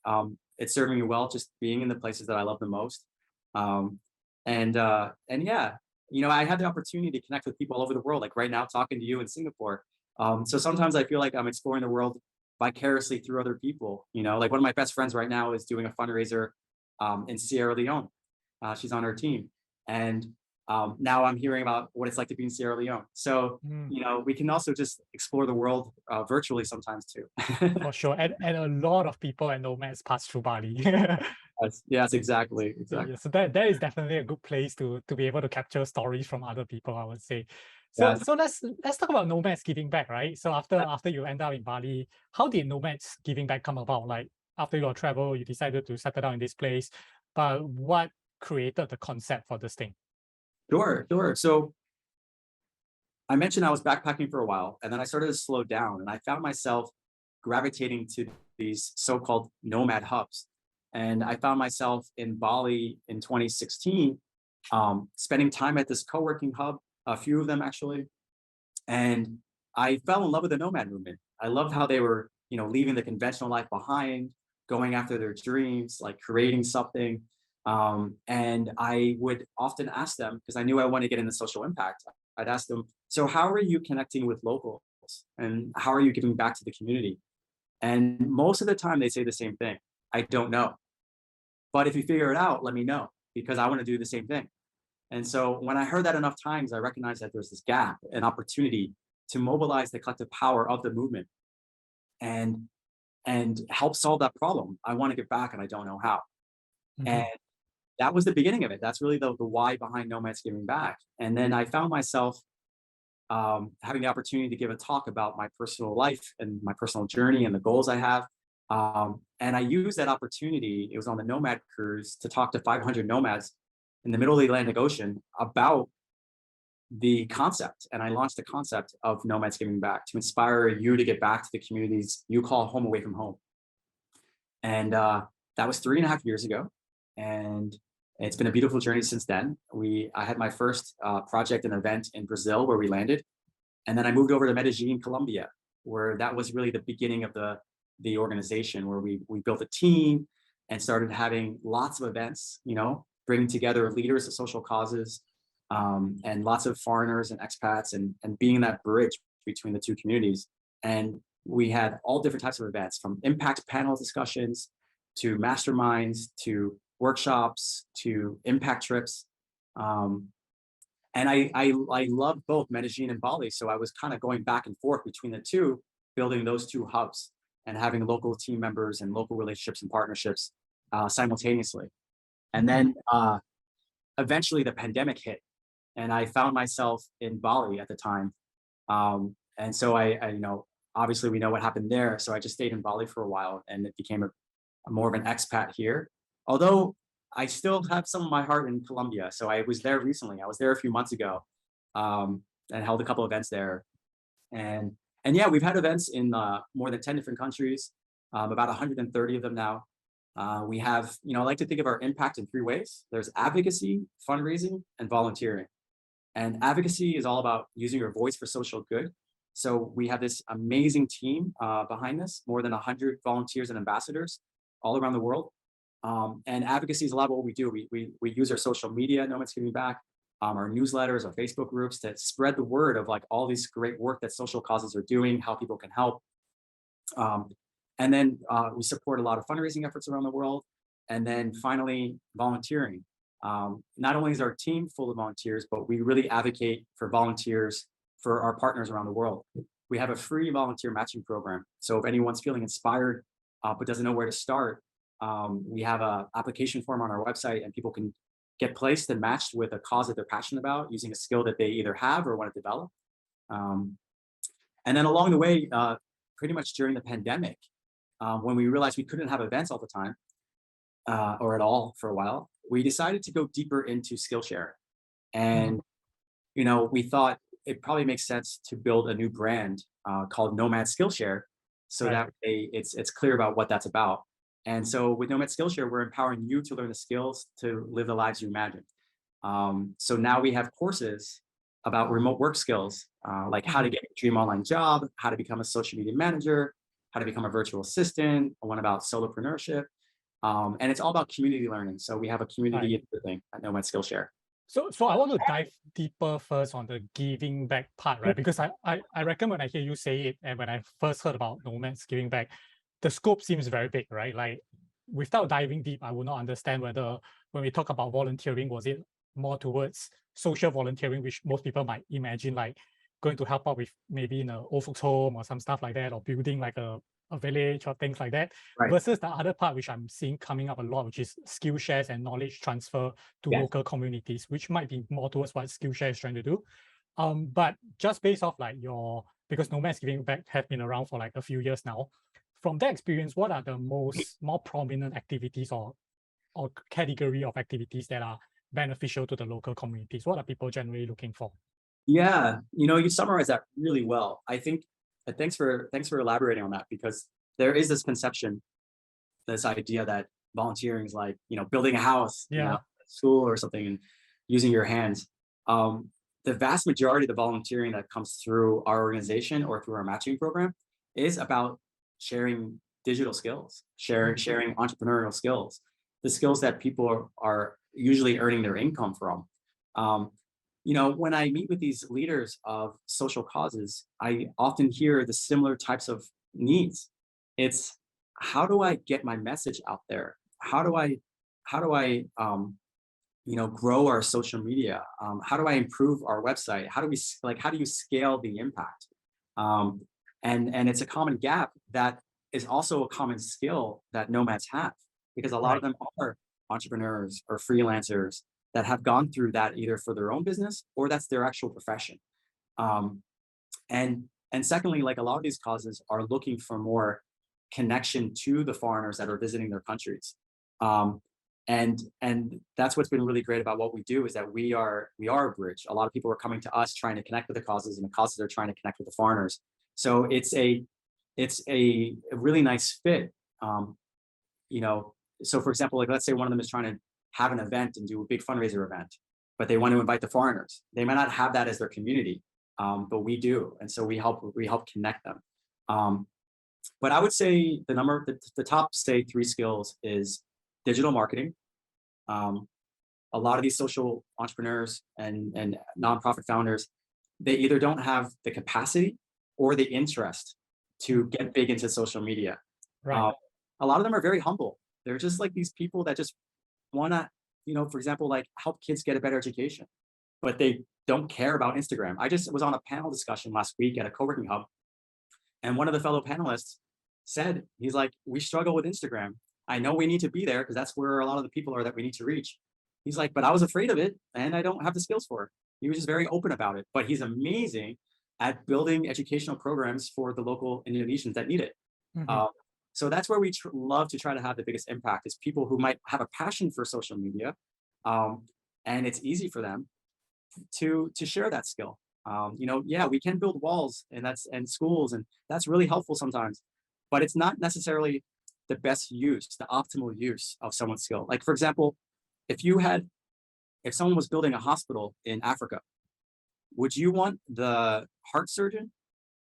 it's serving me well just being in the places that I love the most. And yeah, I had the opportunity to connect with people all over the world, like right now talking to you in Singapore. So sometimes I feel like I'm exploring the world vicariously through other people. Like one of my best friends right now is doing a fundraiser in Sierra Leone. She's on her team. And now I'm hearing about what it's like to be in Sierra Leone. So, we can also just explore the world virtually sometimes too. For sure. And a lot of people and nomads pass through Bali. Yes, exactly. Yeah, so that is definitely a good place to be able to capture stories from other people, I would say. So Yes. so let's talk about Nomads Giving Back, right? So after you end up in Bali, how did Nomads Giving Back come about? Like after your travel, you decided to settle down in this place, but what created the concept for this thing? Sure. So I mentioned I was backpacking for a while, and then I started to slow down, and I found myself gravitating to these so-called nomad hubs. And I found myself in Bali in 2016, spending time at this co-working hub a few of them actually. And I fell in love with the nomad movement. I loved how they were, leaving the conventional life behind, going after their dreams, like creating something. And I would often ask them, because I knew I wanted to get into social impact. I'd ask them, so how are you connecting with locals? And how are you giving back to the community? And most of the time they say the same thing. I don't know. But if you figure it out, let me know, because I want to do the same thing. And so when I heard that enough times, I recognized that there's this gap, an opportunity to mobilize the collective power of the movement and help solve that problem. I want to get back and I don't know how. And that was the beginning of it. That's really the why behind Nomads Giving Back. And then I found myself having the opportunity to give a talk about my personal life and my personal journey and the goals I have. And I used that opportunity, it was on the Nomad cruise, to talk to 500 nomads in the middle of the Atlantic Ocean about the concept. And I launched the concept of Nomads Giving Back to inspire you to get back to the communities you call home away from home. And that was 3.5 years ago. And it's been a beautiful journey since then. I had my first project and event in Brazil where we landed. And then I moved over to Medellin, Colombia, where that was really the beginning of the organization, where we built a team and started having lots of events, bringing together leaders of social causes, and lots of foreigners and expats, and being that bridge between the two communities. And we had all different types of events, from impact panel discussions to masterminds to workshops to impact trips. And I love both Medellin and Bali. So I was kind of going back and forth between the two, building those two hubs and having local team members and local relationships and partnerships simultaneously. And then eventually the pandemic hit, and I found myself in Bali at the time. And so I obviously we know what happened there. So I just stayed in Bali for a while, and it became more of an expat here. Although I still have some of my heart in Colombia. So I was there recently. I was there a few months ago, and held a couple events there. And yeah, we've had events in more than 10 different countries, about 130 of them now. We have, I like to think of our impact in 3 ways. There's advocacy, fundraising, and volunteering. And advocacy is all about using your voice for social good. So we have this amazing team behind this, more than 100 volunteers and ambassadors all around the world. And advocacy is a lot of what we do. We use our social media, Nomads Giving Back, our newsletters, our Facebook groups, to spread the word of like all these great work that social causes are doing, how people can help. And then we support a lot of fundraising efforts around the world. And then finally, volunteering. Not only is our team full of volunteers, but we really advocate for volunteers for our partners around the world. We have a free volunteer matching program. So if anyone's feeling inspired but doesn't know where to start, we have an application form on our website, and people can get placed and matched with a cause that they're passionate about, using a skill that they either have or want to develop. And then along the way, pretty much during the pandemic, when we realized we couldn't have events all the time, or at all for a while, we decided to go deeper into Skillshare. And, we thought it probably makes sense to build a new brand called Nomad Skillshare, so that way it's clear about what that's about. And so with Nomad Skillshare, we're empowering you to learn the skills to live the lives you imagine. So now we have courses about remote work skills, like how to get a dream online job, how to become a social media manager, how to become a virtual assistant, one about solopreneurship. And it's all about community learning. So we have a community thing at Nomad Skillshare. So I want to dive deeper first on the giving back part, right? Because I reckon when I hear you say it, and when I first heard about Nomads Giving Back, the scope seems very big, right? Like, without diving deep, I would not understand whether when we talk about volunteering, was it more towards social volunteering, which most people might imagine like going to help out with maybe in an old folks home or some stuff like that, or building like a village or things like that, versus the other part which I'm seeing coming up a lot, which is skill shares and knowledge transfer to local communities, which might be more towards what Skillshare is trying to do. But just based off like because Nomads Giving Back have been around for like a few years now, from that experience, what are the more prominent activities or category of activities that are beneficial to the local communities? What are people generally looking for? Yeah, you summarized that really well. I think thanks for elaborating on that, because there is this conception, this idea that volunteering is like, building a house, at school or something, and using your hands. the vast majority of the volunteering that comes through our organization or through our matching program is about sharing digital skills, sharing entrepreneurial skills, the skills that people are usually earning their income from. When I meet with these leaders of social causes, I often hear the similar types of needs. It's, how do I get my message out there? How do I grow our social media? How do I improve our website? How do you scale the impact? And it's a common gap that is also a common skill that nomads have, because a lot of them are entrepreneurs or freelancers that have gone through that either for their own business or that's their actual profession. And secondly, like, a lot of these causes are looking for more connection to the foreigners that are visiting their countries. And that's what's been really great about what we do, is that we are a bridge. A lot of people are coming to us trying to connect with the causes, and the causes are trying to connect with the foreigners. So it's a really nice fit. So for example, like, let's say one of them is trying to have an event and do a big fundraiser event, but they want to invite the foreigners. They might not have that as their community, but we do, and so we help connect them. But I would say the top, say, 3 skills is digital marketing. A lot of these social entrepreneurs and nonprofit founders, they either don't have the capacity or the interest to get big into social media. A lot of them are very humble. They're just like these people that just want to, for example, like, help kids get a better education, but they don't care about Instagram. I just was on a panel discussion last week at a co-working hub, and one of the fellow panelists said, he's like, we struggle with Instagram. I know we need to be there because that's where a lot of the people are that we need to reach. He's like, but I was afraid of it and I don't have the skills for it. He was just very open about it, but he's amazing at building educational programs for the local Indonesians that need it. So that's where we love to try to have the biggest impact, is people who might have a passion for social media, and it's easy for them to share that skill. Yeah, we can build walls and schools, and that's really helpful sometimes, but it's not necessarily the best use, the optimal use of someone's skill. Like, for example, if someone was building a hospital in Africa, would you want the heart surgeon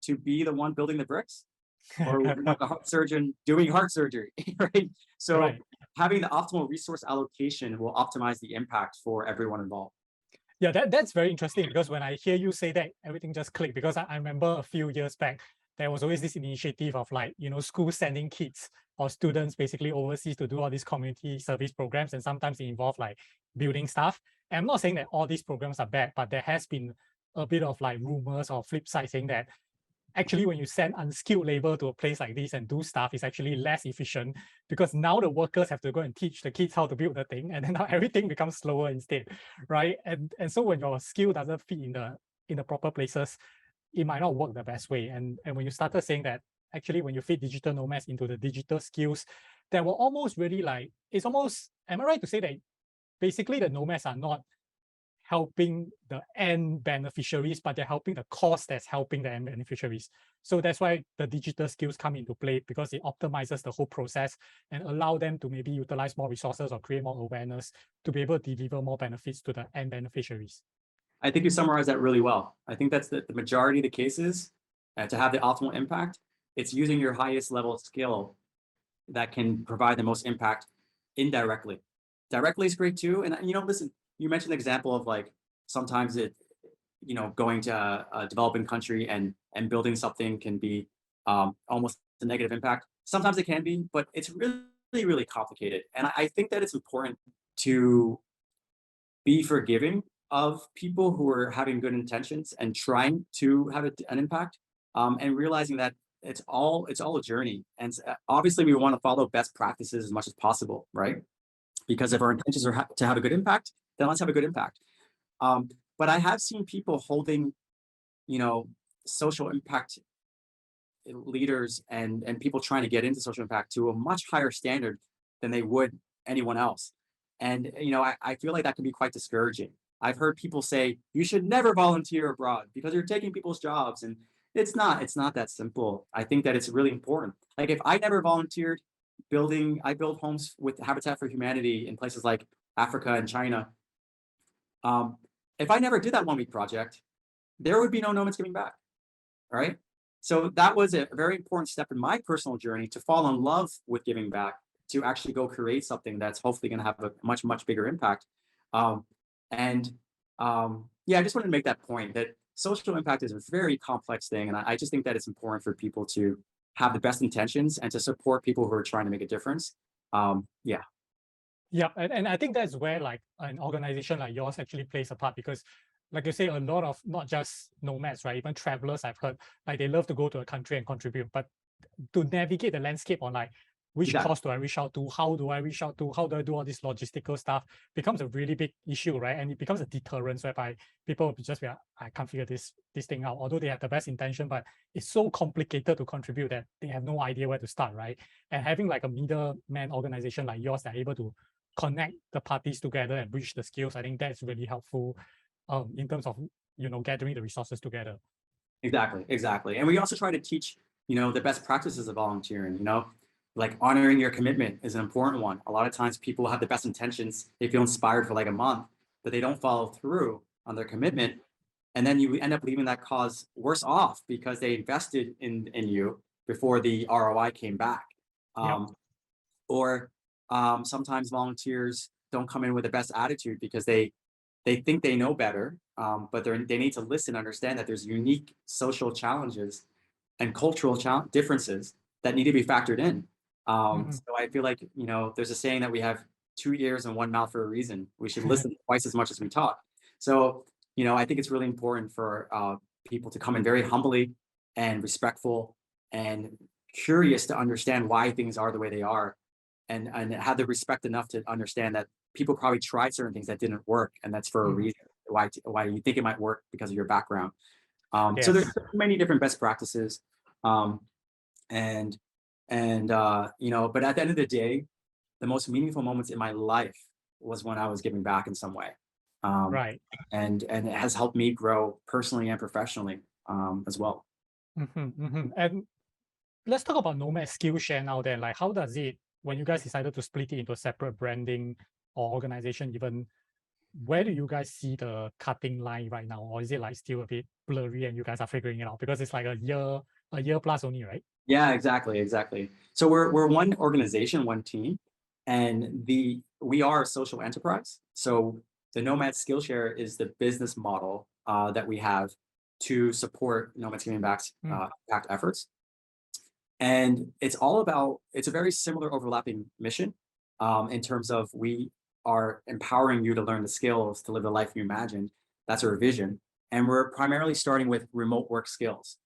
to be the one building the bricks? Or would you want the heart surgeon doing heart surgery, right? So having the optimal resource allocation will optimize the impact for everyone involved. Yeah, that's very interesting, because when I hear you say that, everything just clicked, because I remember a few years back, there was always this initiative of, like, schools sending kids or students basically overseas to do all these community service programs, and sometimes it involve like building stuff. And I'm not saying that all these programs are bad, but there has been a bit of like rumors or flip side saying that actually when you send unskilled labor to a place like this and do stuff, it's actually less efficient, because now the workers have to go and teach the kids how to build the thing, and then now everything becomes slower instead, right? And so when your skill doesn't fit in the proper places, it might not work the best way. And when you started saying that, actually when you fit digital nomads into the digital skills, that were almost really like, it's almost, am I right to say that basically the nomads are not helping the end beneficiaries, but they're helping the cause that's helping the end beneficiaries? So that's why the digital skills come into play, because it optimizes the whole process and allow them to maybe utilize more resources or create more awareness to be able to deliver more benefits to the end beneficiaries. I think you summarized that really well. I think that's the majority of the cases. To have the optimal impact, it's using your highest level of skill that can provide the most impact indirectly. Directly is great too. And listen, you mentioned the example of, like, sometimes going to a developing country and building something can be almost a negative impact. Sometimes it can be, but it's really, really complicated. And I think that it's important to be forgiving of people who are having good intentions and trying to have an impact, and realizing that it's all a journey. And obviously we want to follow best practices as much as possible, right? Because if our intentions are to have a good impact, then let's have a good impact. But I have seen people holding, social impact leaders and people trying to get into social impact to a much higher standard than they would anyone else. And, I feel like that can be quite discouraging. I've heard people say, you should never volunteer abroad because you're taking people's jobs. And it's not that simple. I think that it's really important. Like, if I never volunteered I build homes with Habitat for Humanity in places like Africa and China. if I never did that 1 week project, there would be no Nomads Giving Back. Right. So that was a very important step in my personal journey to fall in love with giving back, to actually go create something that's hopefully going to have a much, much bigger impact. Um, and yeah, I just wanted to make that point that social impact is a very complex thing. And I just think that it's important for people to have the best intentions and to support people who are trying to make a difference. Yeah. Yeah, and I think that's where like an organization like yours actually plays a part, because like you say, a lot of not just nomads, right? Even travelers I've heard, like they love to go to a country and contribute, but to navigate the landscape on like which Exactly. course do I reach out to, how do I reach out to, how do I do all this logistical stuff becomes a really big issue, right? And it becomes a deterrence whereby people will just be like, I can't figure this thing out, although they have the best intention, but it's so complicated to contribute that they have no idea where to start, right? And having like a middleman organization like yours that are able to connect the parties together and bridge the skills, I think that's really helpful in terms of, you know, gathering the resources together. Exactly. And we also try to teach, the best practices of volunteering, like honoring your commitment is an important one. A lot of times people have the best intentions. They feel inspired for like a month, but they don't follow through on their commitment. And then you end up leaving that cause worse off because they invested in you before the ROI came back. Yep. Or sometimes volunteers don't come in with the best attitude because they think they know better, but they need to listen, understand that there's unique social challenges and cultural differences that need to be factored in. So I feel like, there's a saying that we have 2 ears and 1 mouth for a reason. We should listen twice as much as we talk. So, I think it's really important for people to come in very humbly and respectful and curious to understand why things are the way they are, and have the respect enough to understand that people probably tried certain things that didn't work, and that's for a reason. Why you think it might work because of your background. So there's many different best practices, and but at the end of the day, the most meaningful moments in my life was when I was giving back in some way, Right. and it has helped me grow personally and professionally as well. And let's talk about Nomad Skillshare now then. Like, how does it, when you guys decided to split it into a separate branding or organization, even where do you guys see the cutting line right now? Or is it like still a bit blurry and you guys are figuring it out? Because it's like a year plus only, right? Yeah, exactly. So we're one organization, one team, and we are a social enterprise. So the Nomad Skillshare is the business model that we have to support Nomads Giving Back's impact efforts. And it's a very similar overlapping mission in terms of we are empowering you to learn the skills to live the life you imagined. That's our vision. And we're primarily starting with remote work skills.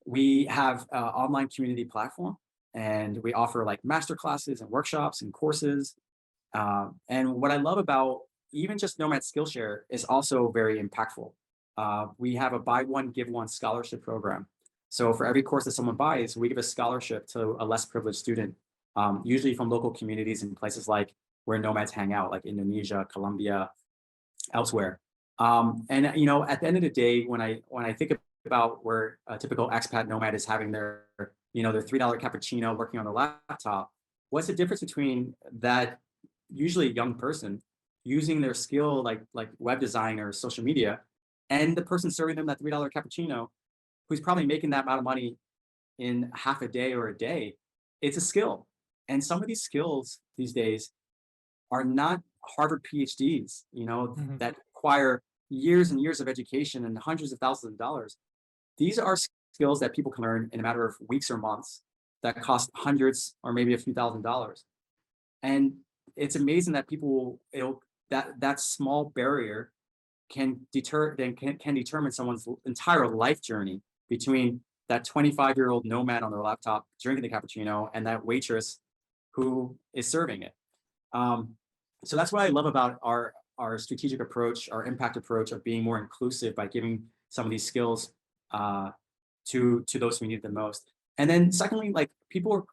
We have an online community platform, and we offer like master classes and workshops and courses. And what I love about even just Nomad Skillshare is also very impactful. We have a buy one, give one scholarship program. So for every course that someone buys, we give a scholarship to a less privileged student, usually from local communities in places like where nomads hang out, like Indonesia, Colombia, elsewhere. And at the end of the day, when I think about where a typical expat nomad is having their $3 cappuccino working on their laptop, what's the difference between that usually young person using their skill like web design or social media, and the person serving them that $3 cappuccino who's probably making that amount of money in half a day or a day? It's a skill. And some of these skills these days are not Harvard PhDs, that require years and years of education and hundreds of thousands of dollars. These are skills that people can learn in a matter of weeks or months that cost hundreds or maybe a few $1,000s. And it's amazing that that small barrier can determine someone's entire life journey between that 25-year-old nomad on their laptop drinking the cappuccino and that waitress who is serving it. So that's what I love about our strategic approach, our impact approach of being more inclusive by giving some of these skills to those who need it the most. And then secondly, like people are,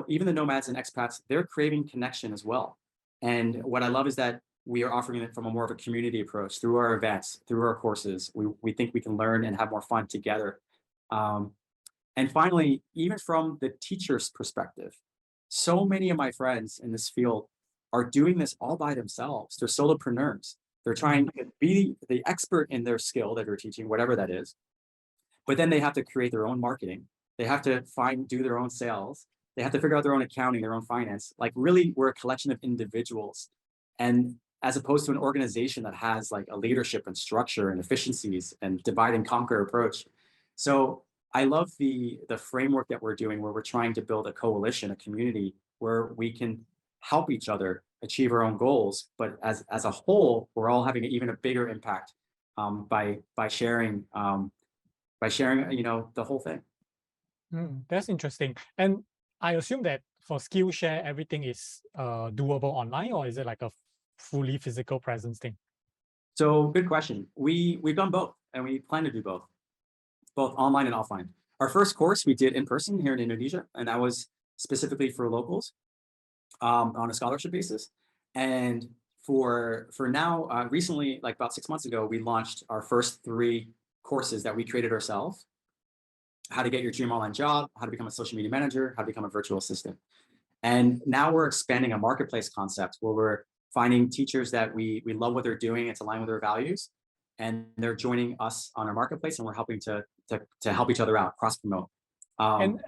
even the nomads and expats, they're craving connection as well. And what I love is that we are offering it from a more of a community approach through our events, through our courses. We think we can learn and have more fun together. And finally, even from the teacher's perspective, so many of my friends in this field are doing this all by themselves. They're solopreneurs. They're trying to be the expert in their skill that they're teaching, whatever that is. But then they have to create their own marketing. They have to do their own sales. They have to figure out their own accounting, their own finance. Like really, we're a collection of individuals. And as opposed to an organization that has like a leadership and structure and efficiencies and divide and conquer approach. So I love the framework that we're doing where we're trying to build a coalition, a community where we can help each other achieve our own goals. But as a whole, we're all having even a bigger impact by sharing, you know, the whole thing. That's interesting. And I assume that for Skillshare, everything is doable online, or is it like a fully physical presence thing? So good question. We've done both, and we plan to do both online and offline. Our first course we did in person here in Indonesia, and that was specifically for locals on a scholarship basis. And for now, recently, like about 6 months ago, we launched our first 3 courses that we created ourselves: how to get your dream online job, how to become a social media manager, how to become a virtual assistant. And now we're expanding a marketplace concept where we're finding teachers that we love what they're doing, it's aligned with their values, and they're joining us on our marketplace, and we're helping to help each other out, cross promote. And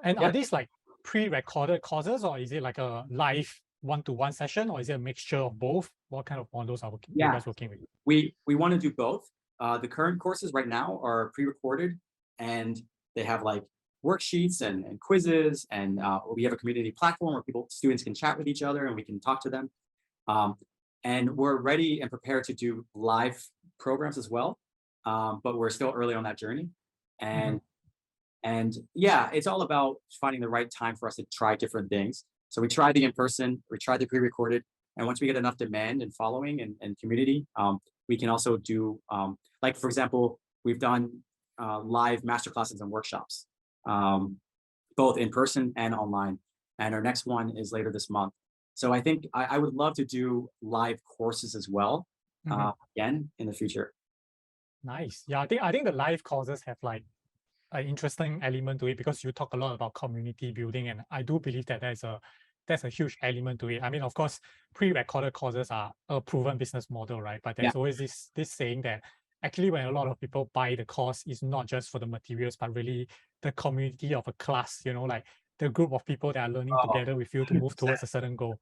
yeah. are these like pre-recorded courses, or is it like a live one-to-one session, or is it a mixture of both? What kind of models are you guys working with? We want to do both. The current courses right now are pre-recorded, and they have like worksheets and quizzes, and we have a community platform where students can chat with each other and we can talk to them. And we're ready and prepared to do live programs as well, but we're still early on that journey. And yeah, it's all about finding the right time for us to try different things. So we tried the in-person, we tried the pre-recorded, and once we get enough demand and following and community, we can also do, like for example, we've done live masterclasses and workshops, both in person and online. And our next one is later this month. So I think I would love to do live courses as well, again in the future. Nice. Yeah, I think the live courses have like an interesting element to it, because you talk a lot about community building, and I do believe that that's a huge element to it. I mean, of course, pre-recorded courses are a proven business model, right? But there's always this saying that actually when a lot of people buy the course, it's not just for the materials, but really the community of a class, you know, like the group of people that are learning together with you to move towards a certain goal.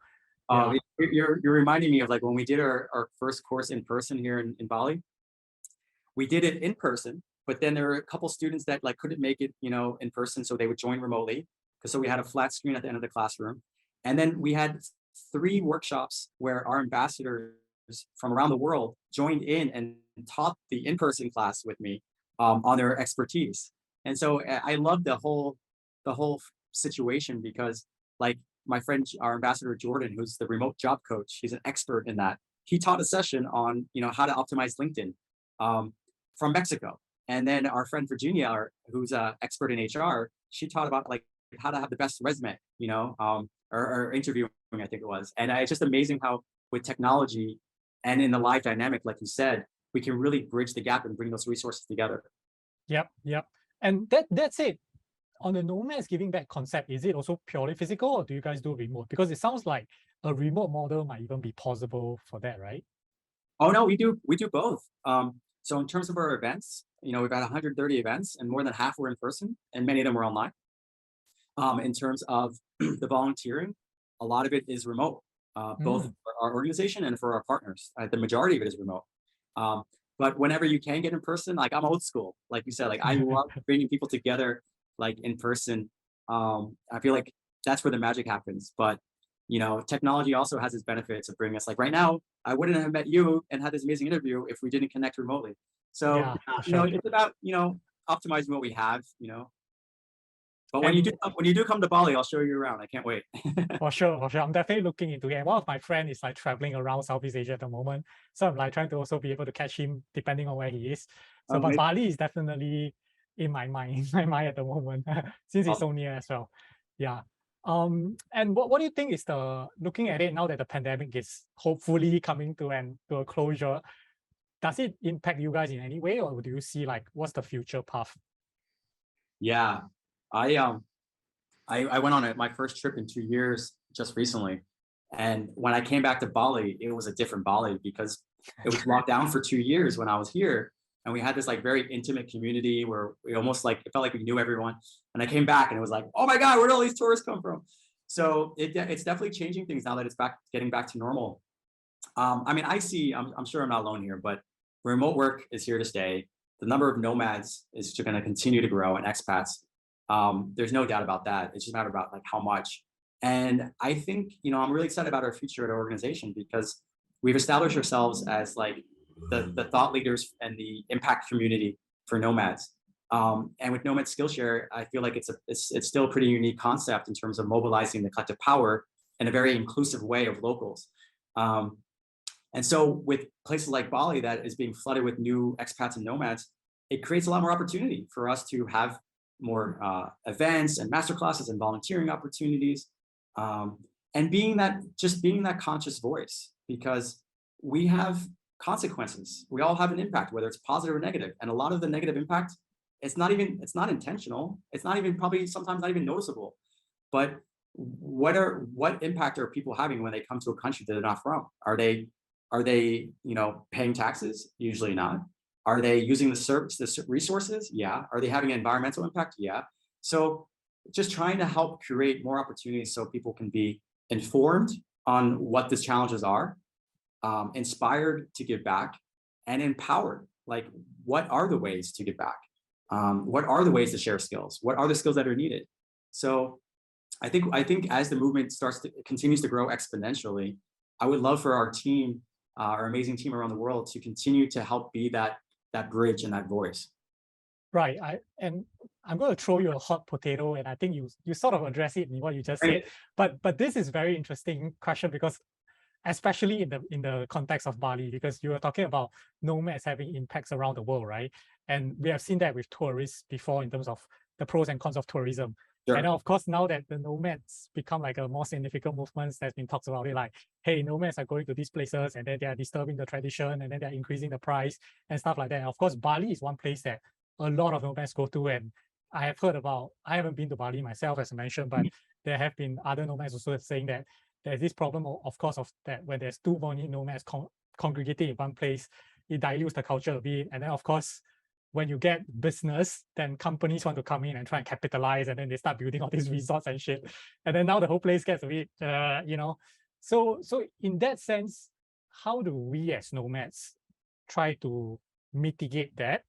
You're reminding me of like when we did our first course in person here in Bali. We did it in person, but then there were a couple students that like couldn't make it, you know, in person, so they would join remotely. So we had a flat screen at the end of the classroom, and then we had 3 workshops where our ambassadors from around the world joined in and taught the in-person class with me on their expertise. And so I love the whole situation, because like my friend, our ambassador Jordan, who's the remote job coach, he's an expert in that. He taught a session on, you know, how to optimize LinkedIn from Mexico. And then our friend Virginia, who's an expert in HR, she taught about like how to have the best resume, you know, or interviewing, I think it was. And it's just amazing how with technology and in the live dynamic, like you said, we can really bridge the gap and bring those resources together. Yep. And that's it. On the Nomads Giving Back concept, is it also purely physical, or do you guys do remote? Because it sounds like a remote model might even be possible for that, right? Oh no, we do both. So in terms of our events, you know, we've had 130 events, and more than half were in person, and many of them were online. In terms of the volunteering, a lot of it is remote, both for our organization and for our partners. The majority of it is remote. But whenever you can get in person, like I'm old school, like you said, like I love bringing people together, like in person. I feel like that's where the magic happens. But you know, technology also has its benefits of bringing us. Like right now, I wouldn't have met you and had this amazing interview if we didn't connect remotely. So you know, it's about, you know, optimizing what we have, you know. But when you do come to Bali, I'll show you around. I can't wait. For sure. I'm definitely looking into it. And one of my friends is like traveling around Southeast Asia at the moment, so I'm like trying to also be able to catch him depending on where he is. So, but Bali is definitely in my mind at the moment, since it's so near as well. Yeah. And what do you think is looking at it now that the pandemic is hopefully coming to a closure? Does it impact you guys in any way, or do you see like what's the future path? Yeah, I went on my first trip in 2 years just recently, And when I came back to Bali, it was a different Bali because it was locked down for 2 years when I was here. And we had this like very intimate community where we almost like, it felt like we knew everyone. And I came back and it was like, oh my God, where did all these tourists come from? So it's definitely changing things now that it's getting back to normal. I mean, I'm sure I'm not alone here, but remote work is here to stay. The number of nomads is going to continue to grow, and expats. There's no doubt about that. It's just a matter about like how much. And I think, I'm really excited about our future at our organization because we've established ourselves as like the thought leaders and the impact community for nomads. And with Nomad Skillshare, I feel like it's still a pretty unique concept in terms of mobilizing the collective power in a very inclusive way of locals. And so with places like Bali that is being flooded with new expats and nomads, it creates a lot more opportunity for us to have more events and masterclasses and volunteering opportunities. And being that conscious voice, because we have consequences. We all have an impact, whether it's positive or negative. And a lot of the negative impact, it's not intentional. It's not even probably sometimes not even noticeable. But what impact are people having when they come to a country that they're not from? Are they paying taxes? Usually not. Are they using the resources? Yeah. Are they having an environmental impact? Yeah. So just trying to help create more opportunities so people can be informed on what the challenges are, inspired to give back, and empowered. Like, what are the ways to give back? What are the ways to share skills? What are the skills that are needed? So I think as the movement continues to grow exponentially, I would love for our team, our amazing team around the world, to continue to help be that bridge and that voice. Right. I'm going to throw you a hot potato, and I think you sort of address it in what you just said. But this is very interesting question, because especially in the context of Bali, because you were talking about nomads having impacts around the world, right? And we have seen that with tourists before in terms of the pros and cons of tourism. Sure. And of course, now that the nomads become like a more significant movement, there's been talks about it like, hey, nomads are going to these places and then they are disturbing the tradition and then they're increasing the price and stuff like that. And of course, Bali is one place that a lot of nomads go to. And I have heard about, I haven't been to Bali myself, as I mentioned, but there have been other nomads also saying that there's this problem, of course, of that when there's too many nomads congregating in one place, it dilutes the culture a bit. And then, of course, when you get business, then companies want to come in and try and capitalize, and then they start building all these resorts and shit. And then now the whole place gets a bit, So in that sense, how do we as nomads try to mitigate that?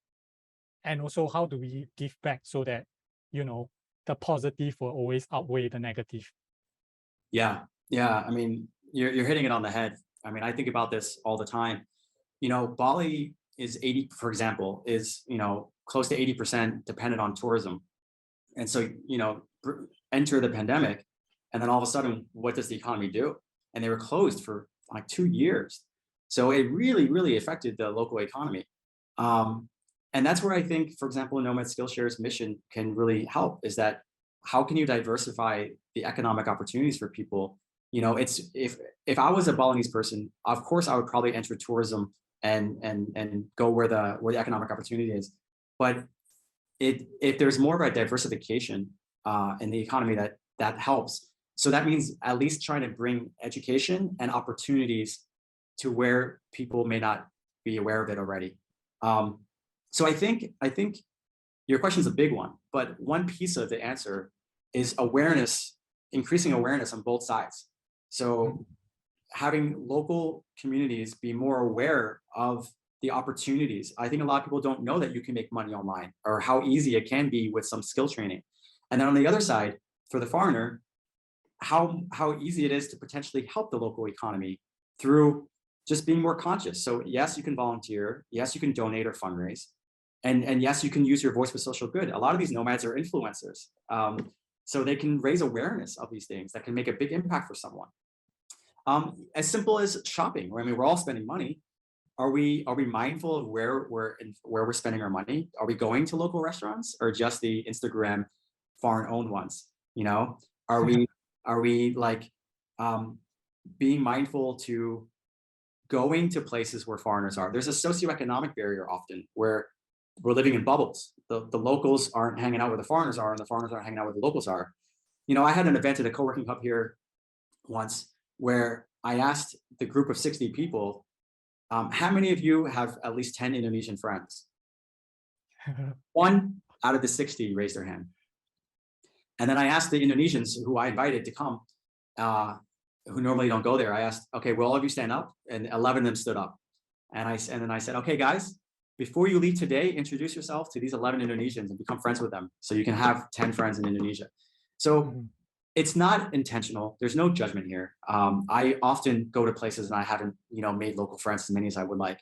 And also, how do we give back so that, the positive will always outweigh the negative? Yeah. I mean, you're hitting it on the head. I mean, I think about this all the time. Bali is 80, for example, is, close to 80% dependent on tourism. And so, enter the pandemic, and then all of a sudden, what does the economy do? And they were closed for like 2 years. So it really, really affected the local economy. And that's where I think, for example, Nomad Skillshare's mission can really help, is that how can you diversify the economic opportunities for people? It's if I was a Balinese person, of course I would probably enter tourism and go where the economic opportunity is. But if there's more of a diversification in the economy, that helps. So that means at least trying to bring education and opportunities to where people may not be aware of it already. So I think your question is a big one, but one piece of the answer is awareness, increasing awareness on both sides. So having local communities be more aware of the opportunities. I think a lot of people don't know that you can make money online, or how easy it can be with some skill training. And then on the other side, for the foreigner, how easy it is to potentially help the local economy through just being more conscious. So yes, you can volunteer. Yes, you can donate or fundraise. And yes, you can use your voice for social good. A lot of these nomads are influencers. So they can raise awareness of these things that can make a big impact for someone. As simple as shopping. I mean, we're all spending money. Are we mindful of where we're spending our money? Are we going to local restaurants, or just the Instagram foreign-owned ones? Are we like being mindful to going to places where foreigners are? There's a socioeconomic barrier often where we're living in bubbles. The locals aren't hanging out where the foreigners are, and the foreigners aren't hanging out where the locals are. I had an event at a co-working hub here once where I asked the group of 60 people, how many of you have at least 10 Indonesian friends? One out of the 60 raised their hand. And then I asked the Indonesians who I invited to come, who normally don't go there. I asked, okay, will all of you stand up? And 11 of them stood up. And then I said, okay, guys, before you leave today, introduce yourself to these 11 Indonesians and become friends with them, so you can have 10 friends in Indonesia. So it's not intentional. There's no judgment here. I often go to places and I haven't, made local friends as many as I would like.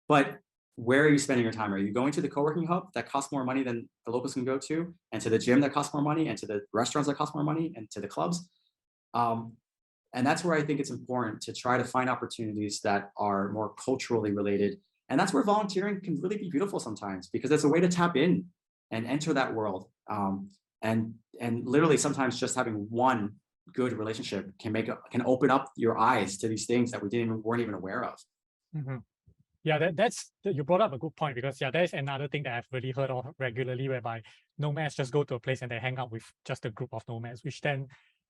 But where are you spending your time? Are you going to the co-working hub that costs more money than the locals can go to, and to the gym that costs more money, and to the restaurants that cost more money, and to the clubs? And that's where I think it's important to try to find opportunities that are more culturally related. And that's where volunteering can really be beautiful sometimes, because it's a way to tap in and enter that world. And literally sometimes just having one good relationship can open up your eyes to these things that we weren't even aware of. Yeah, you brought up a good point, because there's another thing that I've really heard of regularly, whereby nomads just go to a place and they hang out with just a group of nomads, which then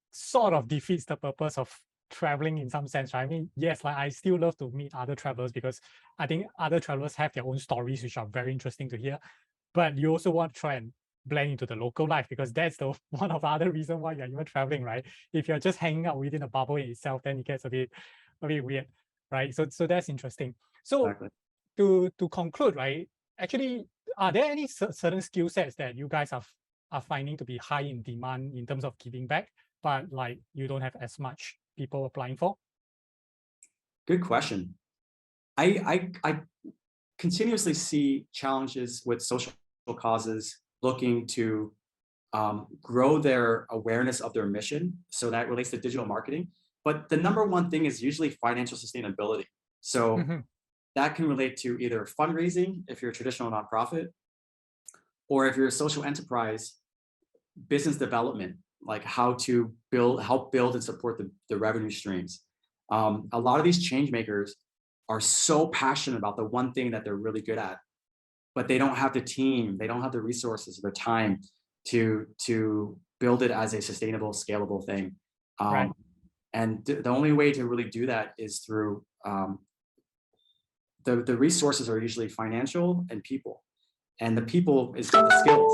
sort of defeats the purpose of traveling in some sense, right? I mean, yes, like I still love to meet other travelers, because I think other travelers have their own stories which are very interesting to hear. But you also want to try and blend into the local life, because that's the one of the other reasons why you're even traveling, right? If you're just hanging out within a bubble in itself, then it gets a bit weird, right? So that's interesting. So Exactly. to conclude, right? Actually, are there any certain skill sets that you guys are finding to be high in demand in terms of giving back, but like you don't have as much people applying for? Good question. I continuously see challenges with social causes looking to grow their awareness of their mission. So that relates to digital marketing. But the number one thing is usually financial sustainability. So that can relate to either fundraising, if you're a traditional nonprofit, or if you're a social enterprise, business development, like how to help build and support the revenue streams. A lot of these change makers are so passionate about the one thing that they're really good at, but they don't have the team, they don't have the resources or the time to build it as a sustainable, scalable thing. Right. And the only way to really do that is through the resources are usually financial and people, and the people is the skills.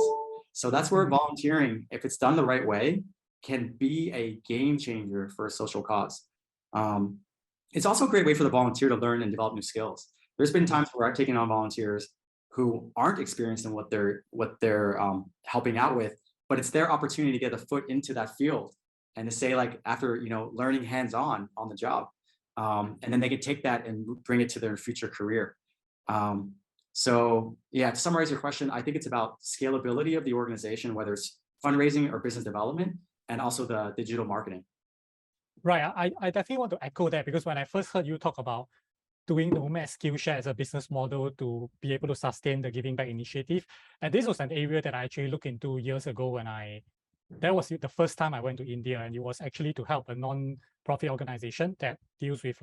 So that's where volunteering, if it's done the right way, can be a game changer for a social cause. It's also a great way for the volunteer to learn and develop new skills. There's been times where I've taken on volunteers who aren't experienced in what they're helping out with, but it's their opportunity to get a foot into that field and to say, like, after learning hands-on on the job, and then they can take that and bring it to their future career. So yeah, to summarize your question, I think it's about scalability of the organization, whether it's fundraising or business development, and also the digital marketing. Right. I definitely want to echo that, because when I first heard you talk about doing Nomad Skillshare as a business model to be able to sustain the Giving Back initiative, and this was an area that I actually looked into years ago when that was the first time I went to India, and it was actually to help a non-profit organization that deals with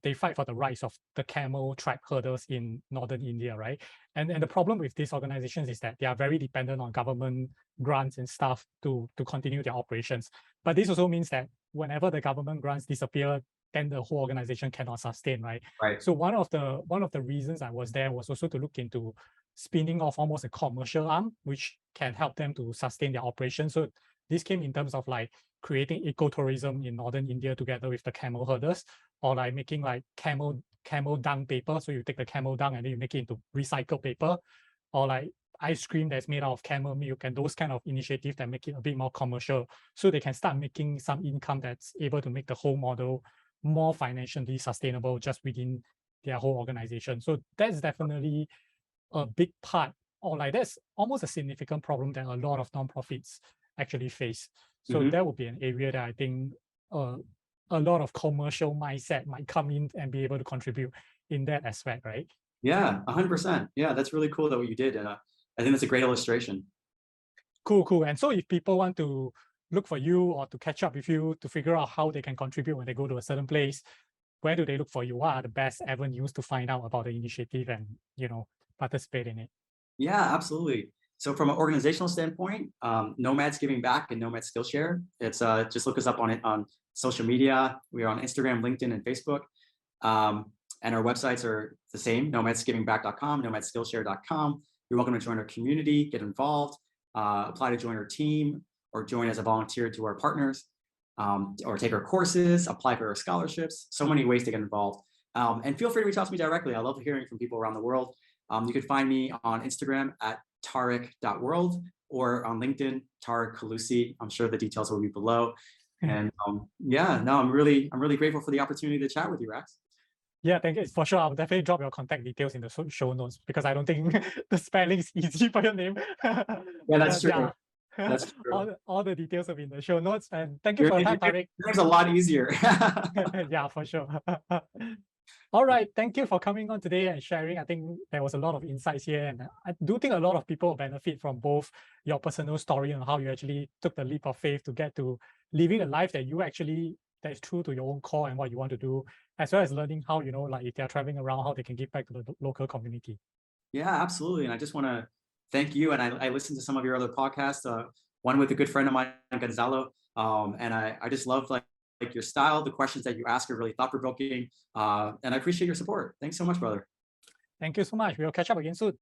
they fight for the rights of the camel tribe herders in northern India, right? And the problem with these organizations is that they are very dependent on government grants and stuff to continue their operations. But this also means that whenever the government grants disappear, then the whole organization cannot sustain, right? Right. So one of the reasons I was there was also to look into spinning off almost a commercial arm, which can help them to sustain their operations. So this came in terms of like creating ecotourism in northern India together with the camel herders, or like making like camel dung paper. So you take the camel dung and then you make it into recycled paper, or like ice cream that's made out of camel milk, and those kind of initiatives that make it a bit more commercial, so they can start making some income that's able to make the whole model more financially sustainable just within their whole organization. So that's definitely a big part, or like that's almost a significant problem that a lot of nonprofits actually face. So that would be an area that I think a lot of commercial mindset might come in and be able to contribute in that aspect, right? Yeah, 100%. Yeah, that's really cool that what you did. And I think that's a great illustration. Cool. And so if people want to look for you or to catch up with you to figure out how they can contribute when they go to a certain place, where do they look for you? What are the best avenues to find out about the initiative and participate in it? Yeah, absolutely. So from an organizational standpoint, Nomads Giving Back and Nomad Skillshare. It's just look us up on social media. We are on Instagram, LinkedIn, and Facebook. And our websites are the same: nomadsgivingback.com, nomadskillshare.com. You're welcome to join our community, get involved, apply to join our team, or join as a volunteer to our partners, or take our courses, apply for our scholarships. So many ways to get involved. And feel free to reach out to me directly. I love hearing from people around the world. You can find me on Instagram at tarek.world or on LinkedIn, Tarek Kholoussy. I'm sure the details will be below. And yeah, no, I'm really grateful for the opportunity to chat with you, Rex. Yeah, thank you. For sure, I'll definitely drop your contact details in the show notes because I don't think the spelling is easy for your name. Yeah, that's true. Yeah. That's true. All the details will be in the show notes. And thank you for your time, Tarek. It's a lot easier. Yeah, for sure. All right, thank you for coming on today and sharing. I think there was a lot of insights here, and I do think a lot of people benefit from both your personal story and how you actually took the leap of faith to get to living a life that that is true to your own core and what you want to do, as well as learning how, like if they're traveling around, how they can give back to the local community. Yeah, absolutely. And I just want to thank you. And I listened to some of your other podcasts, one with a good friend of mine, Gonzalo. And I just love like your style. The questions that you ask are really thought-provoking. And I appreciate your support. Thanks so much, brother. Thank you so much. We'll catch up again soon.